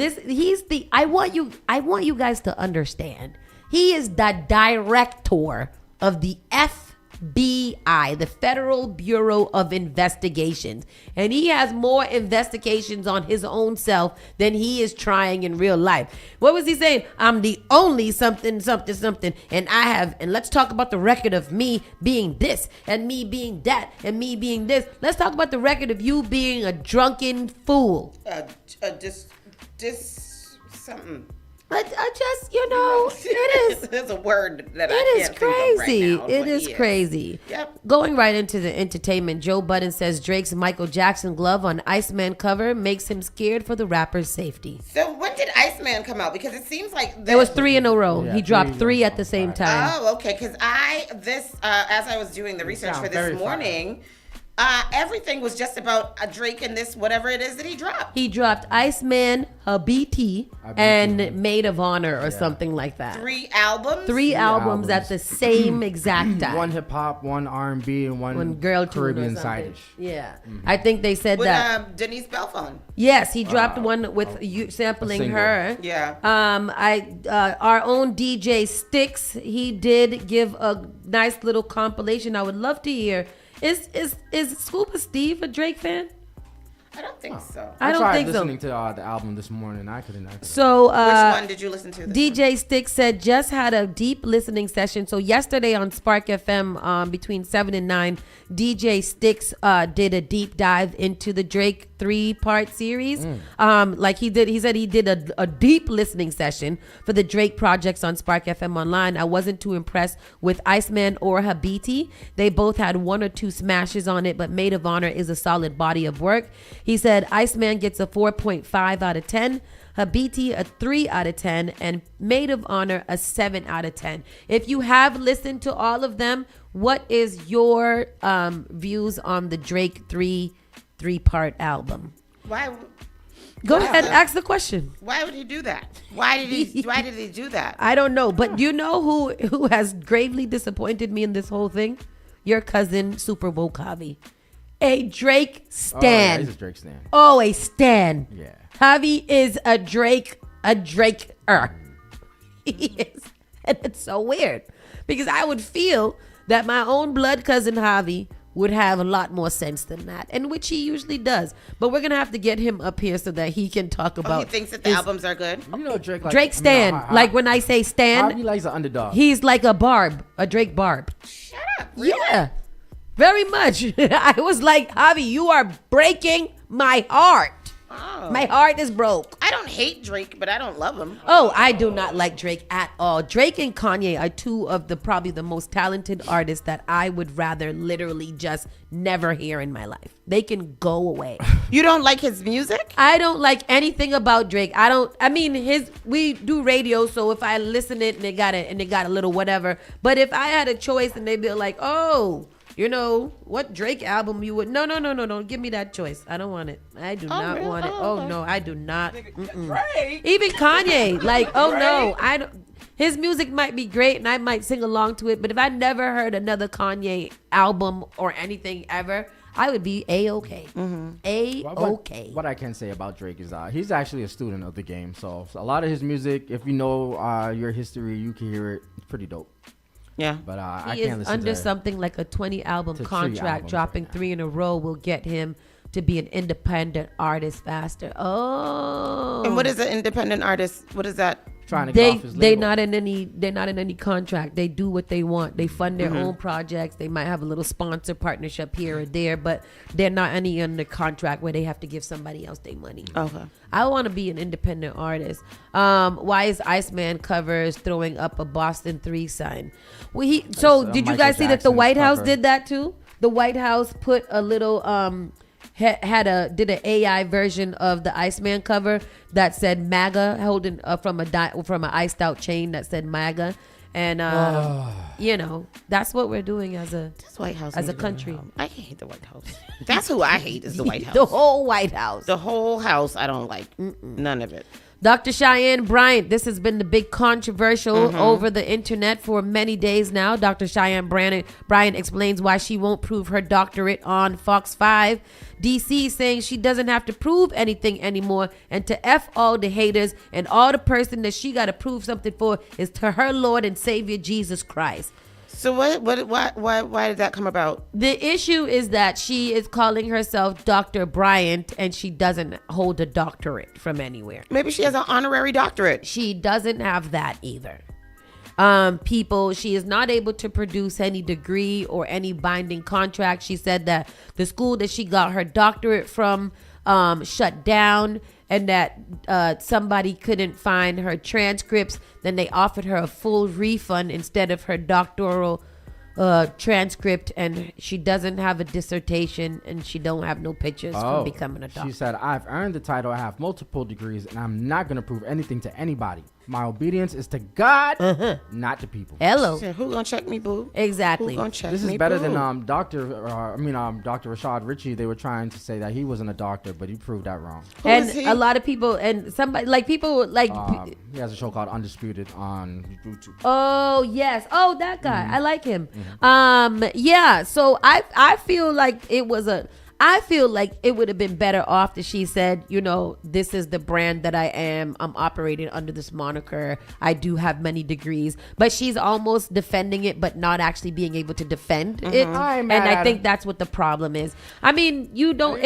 I want you guys to understand. He is the director of the FBI, the Federal Bureau of Investigations, and he has more investigations on his own self than he is trying in real life. What was he saying? I'm the only something, and let's talk about the record of me being this, and me being that, and me being this. Let's talk about the record of you being a drunken fool. Something. It is. There's a word that I can't crazy. think of right now. It is crazy. Yep. Going right into the entertainment, Joe Budden says Drake's Michael Jackson glove on Iceman cover makes him scared for the rapper's safety. So when did Iceman come out? Because it seems like there was 3 in a row. He dropped 3 at the same time. Oh, okay. Because as I was doing the research for this morning, Everything was just about Drake and this, whatever it is that he dropped. He dropped Iceman, Habiti, and Maid of Honor or something like that. 3 albums? Three albums at the same exact time. One hip hop, one R&B, and one girl Caribbean side-ish. Yeah. I think they said With that. Denise Belfon. Yes, he dropped one with you sampling her. Yeah. Our own DJ Sticks, he did give a nice little compilation. I would love to hear. Is Scuba Steve a Drake fan? I don't think so. I don't think so. listening to the album this morning. I couldn't. So, which one did you listen to? DJ Stick said just had a deep listening session. So yesterday on Spark FM, between 7 and 9, DJ Sticks did a deep dive into the Drake 3-part series. Like he said he did a deep listening session for the Drake projects on Spark FM Online. I wasn't too impressed with Iceman or Habiti. They both had 1 or 2 smashes on it, but Maid of Honor is a solid body of work. He said Iceman gets a 4.5 out of 10, Habiti a 3 out of 10, and Maid of Honor a 7 out of 10. If you have listened to all of them, what is your views on the Drake 3-part album? Why? Go ahead, ask the question. Why would he do that? Why did he do that? I don't know, but you know who has gravely disappointed me in this whole thing? Your cousin Super Wokavi. A Drake stan. Oh, yeah, he's a Drake stan. Oh, a stan. Yeah. Javi is a Draker. He is. And it's so weird because I would feel that my own blood cousin Javi would have a lot more sense than that, and which he usually does. But we're gonna have to get him up here so that he can talk about. He thinks that the albums are good. You know Drake. Drake stan. Like when I say stan, he likes an underdog. He's like a Drake Barb. Shut up. Really? Yeah, very much. I was like, Javi, you are breaking my heart. Oh. My heart is broke. I don't hate Drake, but I don't love him. Oh, I do not like Drake at all. Drake and Kanye are 2 of the probably the most talented artists that I would rather literally just never hear in my life. They can go away. You don't like his music? I don't like anything about Drake. We do radio, so if I listen it and they got a little whatever. But if I had a choice and they'd be like, oh, you know, what Drake album you would... No. Don't give me that choice. I don't want it. I do not really? want it. Oh, no, I do not. Drake? Even Kanye. Like, oh, Drake? no. I don't... His music might be great and I might sing along to it, but if I never heard another Kanye album or anything ever, I would be A-okay. A-okay. What I can say about Drake is he's actually a student of the game. So a lot of his music, if you know your history, you can hear it. It's pretty dope. Yeah, but I he can't is listen under to something like a 20-album contract. albums Dropping 3 in a row will get him to be an independent artist faster. Oh, and what is an independent artist? What is that? Trying to get off his label. They're not in any contract. They do what they want. They fund their own projects. They might have a little sponsor partnership here or there, but they're not any under contract where they have to give somebody else their money. Okay. I want to be an independent artist. Why is Iceman covers throwing up a Boston 3 sign? Well, did you guys see that the White House did that too? The White House put a little did an AI version of the Iceman cover that said MAGA, holding from an iced out chain that said MAGA, and you know, that's what we're doing as a White House as a country. I hate the White House. That's who I hate is the White House. The whole White House. The whole house I don't like. None of it. Dr. Cheyenne Bryant, this has been the big controversial over the internet for many days now. Dr. Cheyenne Bryant explains why she won't prove her doctorate on Fox 5. DC saying she doesn't have to prove anything anymore, and to F all the haters, and all the person that she got to prove something for is to her Lord and Savior Jesus Christ. So why did that come about? The issue is that she is calling herself Dr. Bryant and she doesn't hold a doctorate from anywhere. Maybe she has an honorary doctorate. She doesn't have that either. She is not able to produce any degree or any binding contract. She said that the school that she got her doctorate from shut down, and that somebody couldn't find her transcripts. Then they offered her a full refund instead of her doctoral transcript, and she doesn't have a dissertation, and she don't have no pictures from becoming a doctor. She said, I've earned the title, I have multiple degrees, and I'm not going to prove anything to anybody. My obedience is to God, not to people. Hello. Said, who gonna check me, boo? Exactly. Who gonna check This me, is better boo? than Dr. Rashad Ritchie. They were trying to say that he wasn't a doctor, but he proved that wrong. And a lot of people, and somebody like people like he has a show called Undisputed on YouTube. Oh yes, oh that guy, I like him. Yeah, so I feel like it would have been better off that she said, you know, this is the brand that I am. I'm operating under this moniker. I do have many degrees, but she's almost defending it, but not actually being able to defend it. And I think that's what the problem is. I mean, you don't.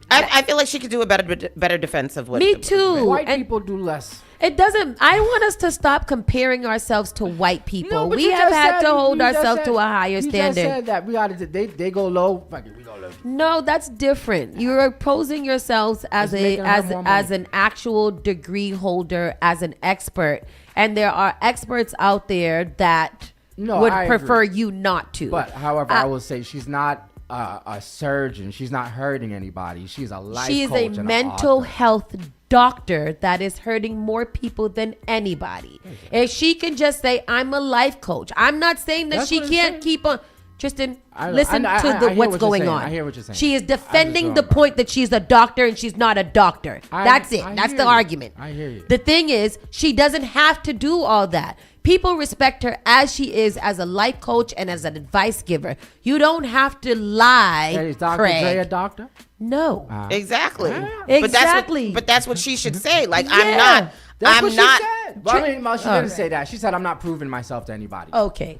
I feel like she could do a better defense of what. Me too. White people do less. It doesn't. I want us to stop comparing ourselves to white people. No, but we you have just had said- to hold you just ourselves said- to a higher you standard. just said that we got to. They go low. Fuck it, we go low. No, that's different. You're opposing yourselves as It's making her more money. an actual degree holder, as an expert, and there are experts out there that would I prefer agree. you not to. But however, I will say she's not a surgeon. She's not hurting anybody. She's a life she is coach a and mental author. health doctor that is hurting more people than anybody. If she can just say, I'm a life coach. I'm not saying that That's she what it's can't saying. keep on. Tristan, I know. listen I to hear what's what you're going saying. on. I hear what you're saying. She is I'm defending just the going by. point that she's a doctor and she's not a doctor. That's it. I That's hear the you. argument. I hear you. The thing is, she doesn't have to do all that. People respect her as she is, as a life coach and as an advice giver. You don't have to lie. Hey, is Dr. Craig. Dre a doctor? No. Exactly. Exactly. But that's what she should say. Like, Yeah. I'm not. That's I'm what not. she said. Well, I mean, well, she All didn't right. say that. She said, I'm not proving myself to anybody. Okay.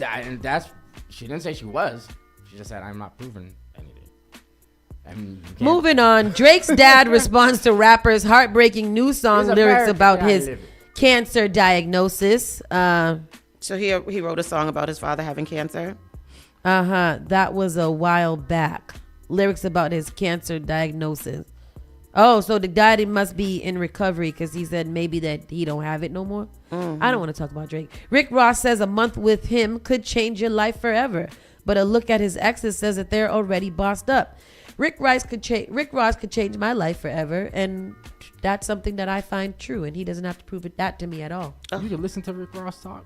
And that's, she didn't say she was. She just said, I'm not proving anything. I mean, you can't- Moving on, Drake's dad responds to rapper's heartbreaking new song He's lyrics American, about gotta his live it. cancer diagnosis. So he wrote a song about his father having cancer. That was a while back. Lyrics about his cancer diagnosis. Oh, so the daddy must be in recovery because he said maybe that he don't have it no more. I don't want to talk about Drake. Rick Ross says a month with him could change your life forever, but a look at his exes says that they're already bossed up. Rick Ross could change my life forever, and that's something that I find true, and he doesn't have to prove that to me at all. You can listen to Rick Ross talk.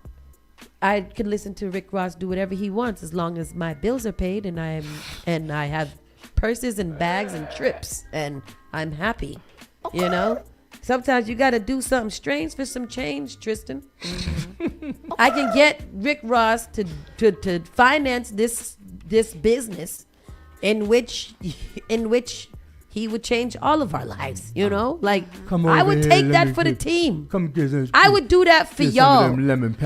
I can listen to Rick Ross do whatever he wants as long as my bills are paid and I have purses and bags and trips and I'm happy. Okay. You know? Sometimes you gotta do something strange for some change, Tristan. I can get Rick Ross to finance this business in which he would change all of our lives, you know? Like, I would take that for the team. I would do that for y'all.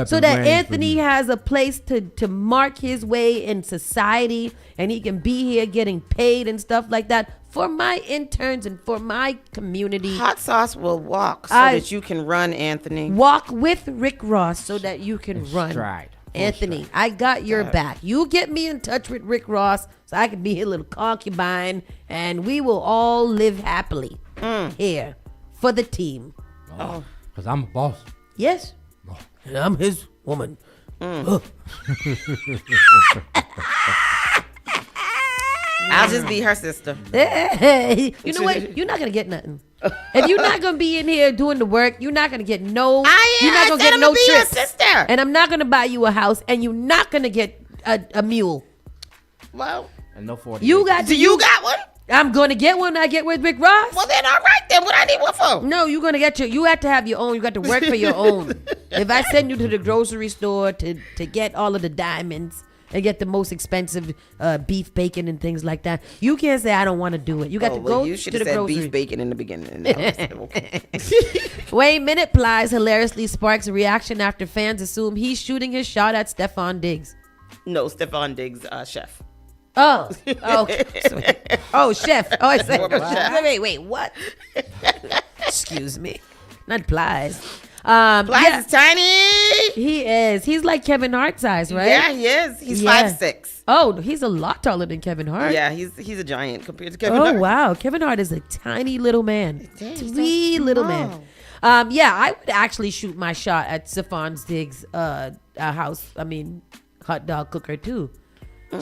So that Anthony has a place to mark his way in society and he can be here getting paid and stuff like that for my interns and for my community. Hot Sauce will walk so that you can run, Anthony. Walk with Rick Ross so that you can run. Stride. Anthony, I got your back. You get me in touch with Rick Ross so I can be his little concubine and we will all live happily here for the team. Oh, because I'm a boss. Yes. And I'm his woman. I'll just be her sister. Hey, you know what? You're not gonna get nothing. If you're not gonna be in here doing the work, you're not gonna get no. You're not gonna get no be your trips. sister. And I'm not gonna buy you a house, and you're not gonna get a mule. Well, and no 40. You got? Do you got one? I'm gonna get one. I get with Rick Ross. Well, then all right. Then what I need one for? No, you're gonna get you have to have your own. You got to work for your own. If I send you to the grocery store to get all of the diamonds and get the most expensive beef bacon and things like that, you can't say I don't want to do it. You got to go You to should the have said grocery. beef bacon in the beginning. Okay. Wayne Minute Plies hilariously sparks a reaction after fans assume he's shooting his shot at Stephon Diggs. No, Stephon Diggs, chef. Oh, okay. Oh, chef. Oh, I said, Chef. wait, what? Excuse me. Not Plies. Plies is tiny. He is. He's like Kevin Hart size, right? Yeah, he is. He's 5'6". Oh, he's a lot taller than Kevin Hart. Yeah, he's a giant compared to Kevin Hart. Oh, wow. Kevin Hart is a tiny little man. Wee little man. Yeah, I would actually shoot my shot at Stephon Diggs' house. I mean, hot dog cooker too.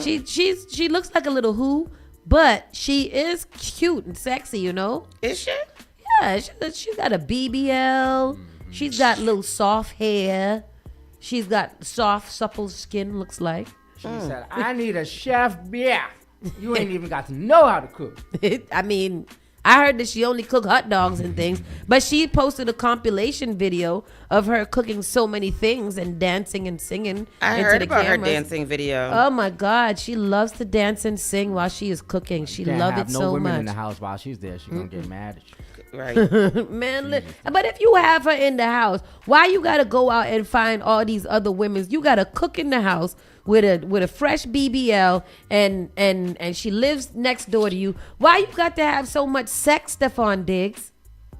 She looks like a little who, but she is cute and sexy, you know. Is she? Yeah, she's got a BBL. She's got little soft hair. She's got soft, supple skin. Looks like. She said, "I need a chef. Yeah, you ain't even got to know how to cook." I mean, I heard that she only cook hot dogs and things, but she posted a compilation video of her cooking so many things and dancing and singing. I heard about her dancing video. Oh my God, she loves to dance and sing while she is cooking. She loves it so much. No women in the house while she's there. She's gonna get mad at you. Right. Man, but if you have her in the house, why you gotta go out and find all these other women? You gotta cook in the house with a fresh BBL and she lives next door to you. Why you got to have so much sex, Stephon Diggs?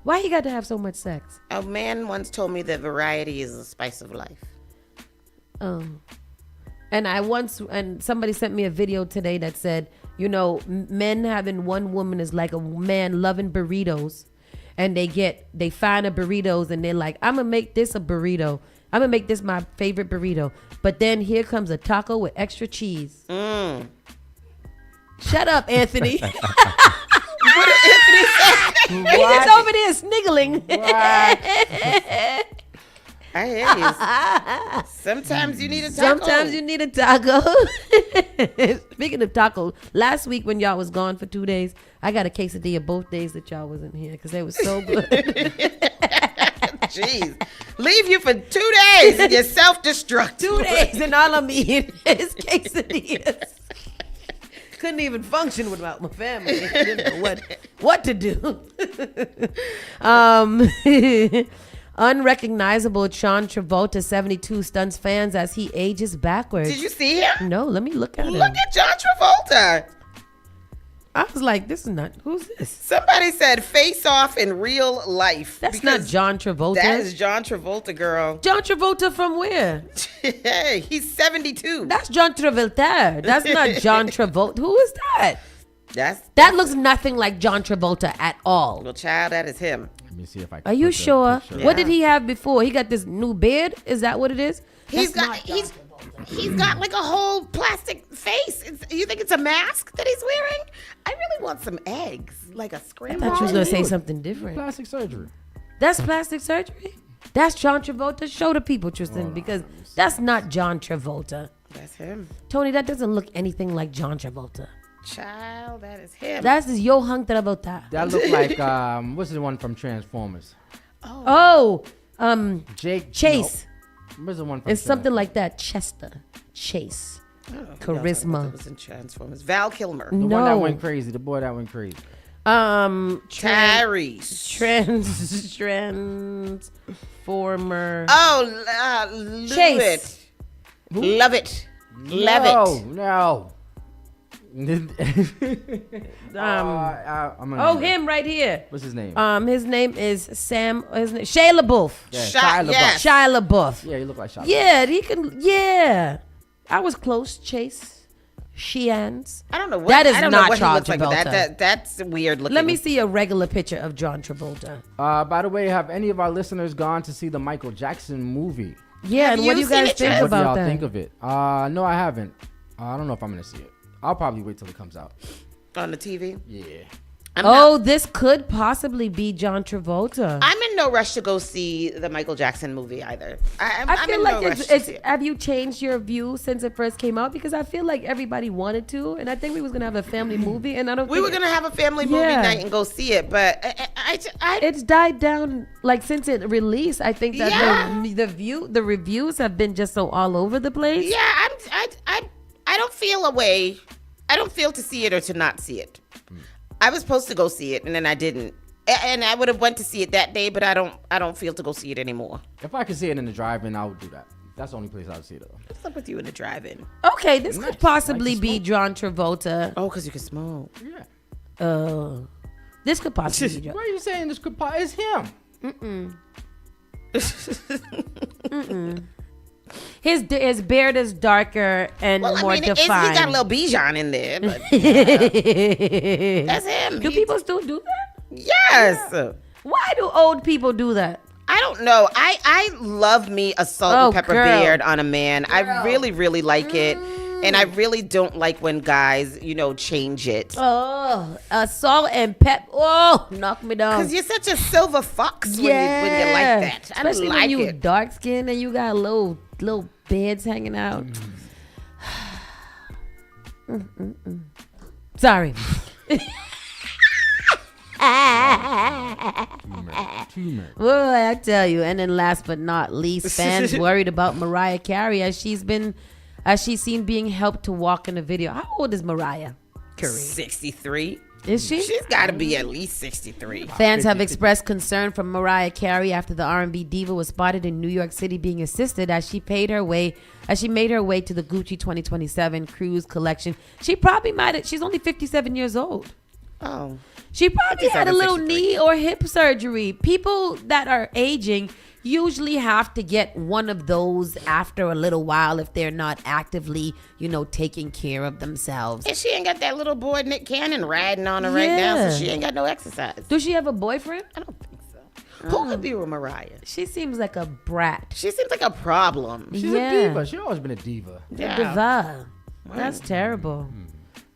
Why you got to have so much sex? A man once told me that variety is the spice of life. And somebody sent me a video today that said, you know, men having one woman is like a man loving burritos. And they find a burritos and they're like, I'm gonna make this a burrito. I'm gonna make this my favorite burrito. But then here comes a taco with extra cheese. Shut up, Anthony. What did Anthony say? He's over there sniggling. I hear you. Sometimes you need a taco. Sometimes you need a taco. Speaking of tacos, last week when y'all was gone for 2 days, I got a quesadilla both days that y'all wasn't here because they were so good. Jeez. Leave you for 2 days and you're self-destruct. 2 days and all I'm eating is quesadillas. Couldn't even function without my family. I didn't know what to do. Unrecognizable Sean Travolta, 72, stuns fans as he ages backwards. Did you see him? No, let me look at him. Look at John Travolta. I was like, this is not, who's this? Somebody said face off in real life. That's not John Travolta. That is John Travolta, girl. John Travolta from where? Hey, he's 72. That's John Travolta. That's not John Travolta. Who is that? That looks nothing like John Travolta at all. Well, child, that is him. Let me see if I can. Are you sure? Yeah. What did he have before? He got this new beard? Is that what it is? He's got like a whole plastic face. You think it's a mask that he's wearing? I really want some eggs, like a scrambled. I thought you was gonna say something different. Plastic surgery. That's plastic surgery? That's John Travolta? Show the people, Tristan, because that's not John Travolta. That's him. Tony, that doesn't look anything like John Travolta. Child, that is him. That's Johan Travolta. That look like what's the one from Transformers? Jake Chase. No. Where's the one from It's something like that. Chester Chase. Charisma. It was in Transformers. Val Kilmer. The one that went crazy. The boy that went crazy. Tyrese. Transformer. Chase. Love it. Love it. No. Him right here. What's his name? His name is Shia LaBeouf. Yeah, Shia LaBeouf. Yeah, you look like Shia. Yeah, he can. Yeah, I was close. Chase Sheehan's. I don't know what that is I don't know not what John he looks Travolta. like. That's weird looking. Let me see a regular picture of John Travolta. By the way, have any of our listeners gone to see the Michael Jackson movie? Yeah, and what do you guys think about that? What do y'all think of it? No, I haven't. I don't know if I'm gonna see it. I'll probably wait till it comes out. On the TV? Yeah. This could possibly be John Travolta. I'm in no rush to go see the Michael Jackson movie either. I feel like have you changed your view since it first came out? Because I feel like everybody wanted to, and I think we was gonna have a family movie, and I don't. We were gonna have a family movie night and go see it, but it's died down like since it released. I think that the reviews have been just so all over the place. Yeah, I don't feel a way. I don't feel to see it or to not see it. I was supposed to go see it and then I didn't. And I would have went to see it that day, but I don't feel to go see it anymore. If I could see it in the drive-in, I would do that. That's the only place I would see it. What's up with you in the drive-in? Okay, this could possibly be John Travolta. Oh, because you can smoke. Yeah. This could possibly be John. Why are you saying this could possibly? It's him. His beard is darker and more defined. He got a little Bijan in there. But, that's him. Do people still do that? Yes. Why do old people do that? I I don't know. I love me a salt and pepper beard on a man. I really, really like it. And I really don't like when guys, change it. Oh, salt and pep. Oh, knock me down. Because you're such a silver fox when you like that. Especially when you dark skinned and you got little beards hanging out. Sorry. Well, I tell you. And then last but not least, fans worried about Mariah Carey as she's seen being helped to walk in a video. How old is Mariah Carey? 63. Is she? She's got to be at least 63. Fans have expressed concern for Mariah Carey after the R&B diva was spotted in New York City being assisted as she made her way to the Gucci 2027 Cruise collection. She's only 57 years old. Oh. She probably had a little knee or hip surgery. People that are aging usually have to get one of those after a little while if they're not actively, taking care of themselves. And she ain't got that little boy Nick Cannon riding on her right now, so she ain't got no exercise. Does she have a boyfriend? I don't think so. Who could be with Mariah? She seems like a brat. She seems like a problem. She's a diva. She's always been a diva. Yeah. Diva. That's terrible.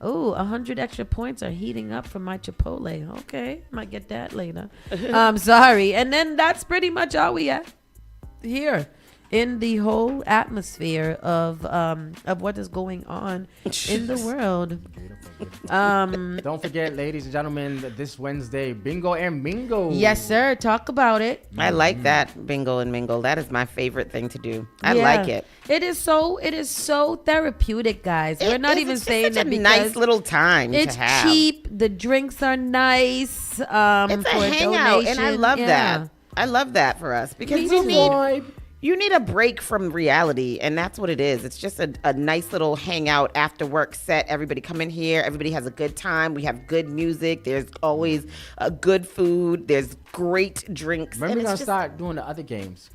Oh, 100 extra points are heating up for my Chipotle. Okay, might get that later. Sorry. And then that's pretty much all we have here in the whole atmosphere of what is going on in the world. Don't forget, ladies and gentlemen, this Wednesday, bingo and mingo. Yes, sir. Talk about it. I like that, bingo and mingle. That is my favorite thing to do. I like it. It is so therapeutic, guys. We're not even saying that because nice little time it's to have. cheap. The drinks are nice. It's a hangout, and I love that. I love that for us because you need a break from reality, and that's what it is. It's just a nice little hangout after work set. Everybody come in here. Everybody has a good time. We have good music. There's always good food. There's great drinks. When are we going to start doing the other games?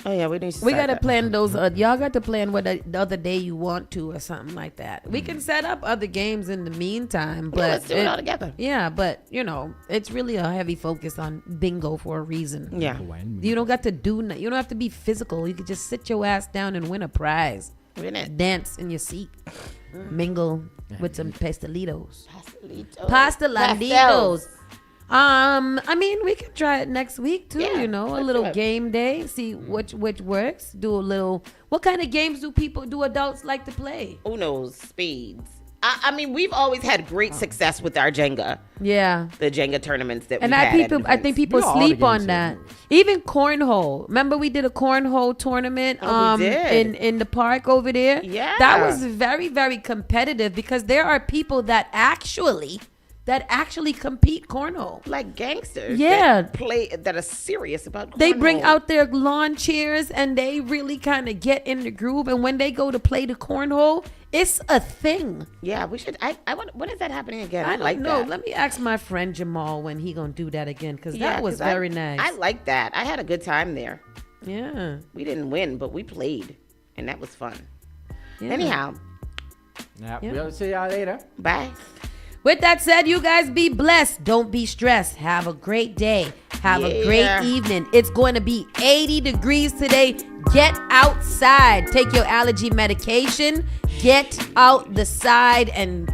Oh, yeah, we got to plan those. Y'all got to plan what the other day you want to or something like that. We can set up other games in the meantime. But let's do it all together. Yeah, but, it's really a heavy focus on bingo for a reason. Yeah. You don't got to you don't have to be physical. You can just sit your ass down and win a prize. Win it. Dance in your seat. Mingle with some pastelitos. Pastelitos. We could try it next week too. Yeah, a little game day. See which works. Do a little. What kind of games do adults like to play? Uno's, spades. We've always had great success with our Jenga. Yeah. The Jenga tournaments that and we've had. I think people sleep on that. Even cornhole. Remember we did a cornhole tournament we did. in the park over there? Yeah. That was very, very competitive because there are people that actually compete cornhole. Like gangsters. Yeah. That are serious about cornhole. They bring out their lawn chairs and they really kind of get in the groove. And when they go to play the cornhole, it's a thing. Yeah, we should. When is that happening again? I like know. that. Let me ask my friend Jamal when he gonna do that again because that was very nice. I like that. I had a good time there. Yeah. We didn't win, but we played. And that was fun. Yeah. Anyhow. Yeah. We'll see y'all later. Bye. With that said, you guys be blessed. Don't be stressed. Have a great day. Have a great evening. It's going to be 80 degrees today. Get outside. Take your allergy medication. Get out the side and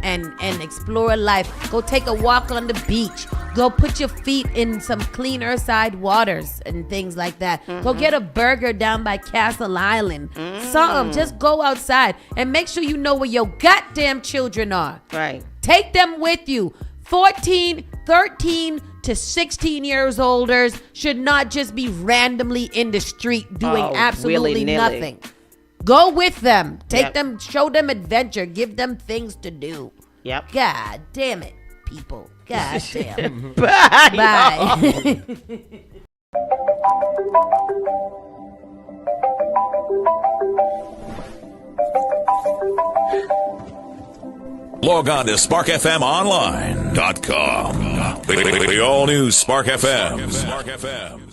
explore life. Go take a walk on the beach. Go put your feet in some clean earthside waters and things like that. Go get a burger down by Castle Island. Something. Just go outside and make sure you know where your goddamn children are. Right. Take them with you. 14, 13 to 16 years olders should not just be randomly in the street doing absolutely nothing. Go with them. Take them, show them adventure. Give them things to do. Yep. God damn it, people. God damn. Bye. Bye. Log on to SparkFMOnline.com. The all-new Spark FM.